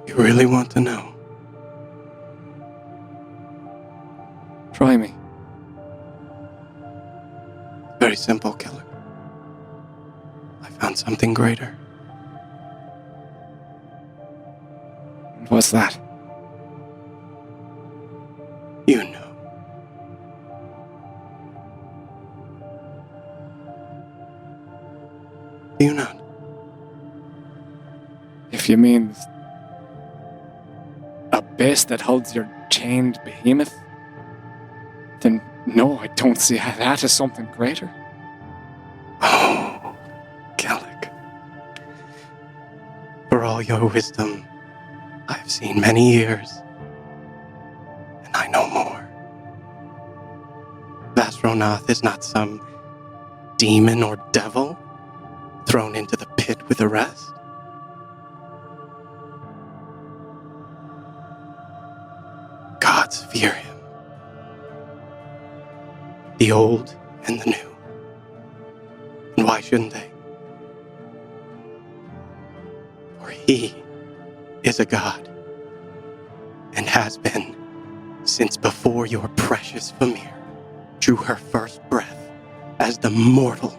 Speaker 3: You really want to know?
Speaker 1: Try me.
Speaker 3: Very simple, Killer. I found something greater.
Speaker 1: And what's that?
Speaker 3: You know. Do you not?
Speaker 1: If you mean a base that holds your chained behemoth, then no, I don't see how that is something greater.
Speaker 3: Oh, Kellic. For all your wisdom, I've seen many years, and I know more. Vasronath is not some demon or devil thrown into the pit with the rest. Gods fear him. The old and the new. And why shouldn't they? For he is a god, and has been since before your precious Famir drew her first breath as the mortal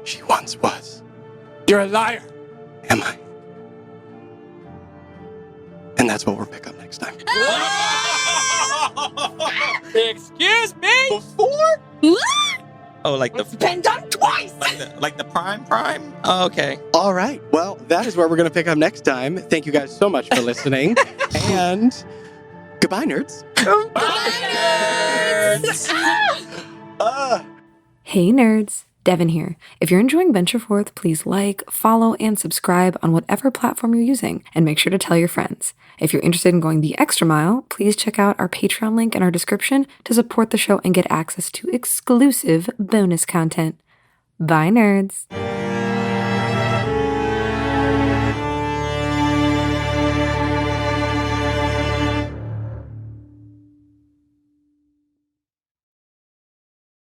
Speaker 3: she once was.
Speaker 1: You're a liar!
Speaker 3: Am I? And that's what we'll pick up next time.
Speaker 1: Excuse me?
Speaker 3: Before?
Speaker 4: Oh, like the
Speaker 1: It's been done twice!
Speaker 4: like the prime? Oh, okay.
Speaker 3: All right. Well, that is where we're going to pick up next time. Thank you guys so much for listening. And goodbye, nerds.
Speaker 7: Hey nerds, Devin here. If you're enjoying Venture Forth, please like, follow, and subscribe on whatever platform you're using, and make sure to tell your friends. If you're interested in going the extra mile, please check out our Patreon link in our description to support the show and get access to exclusive bonus content. Bye nerds!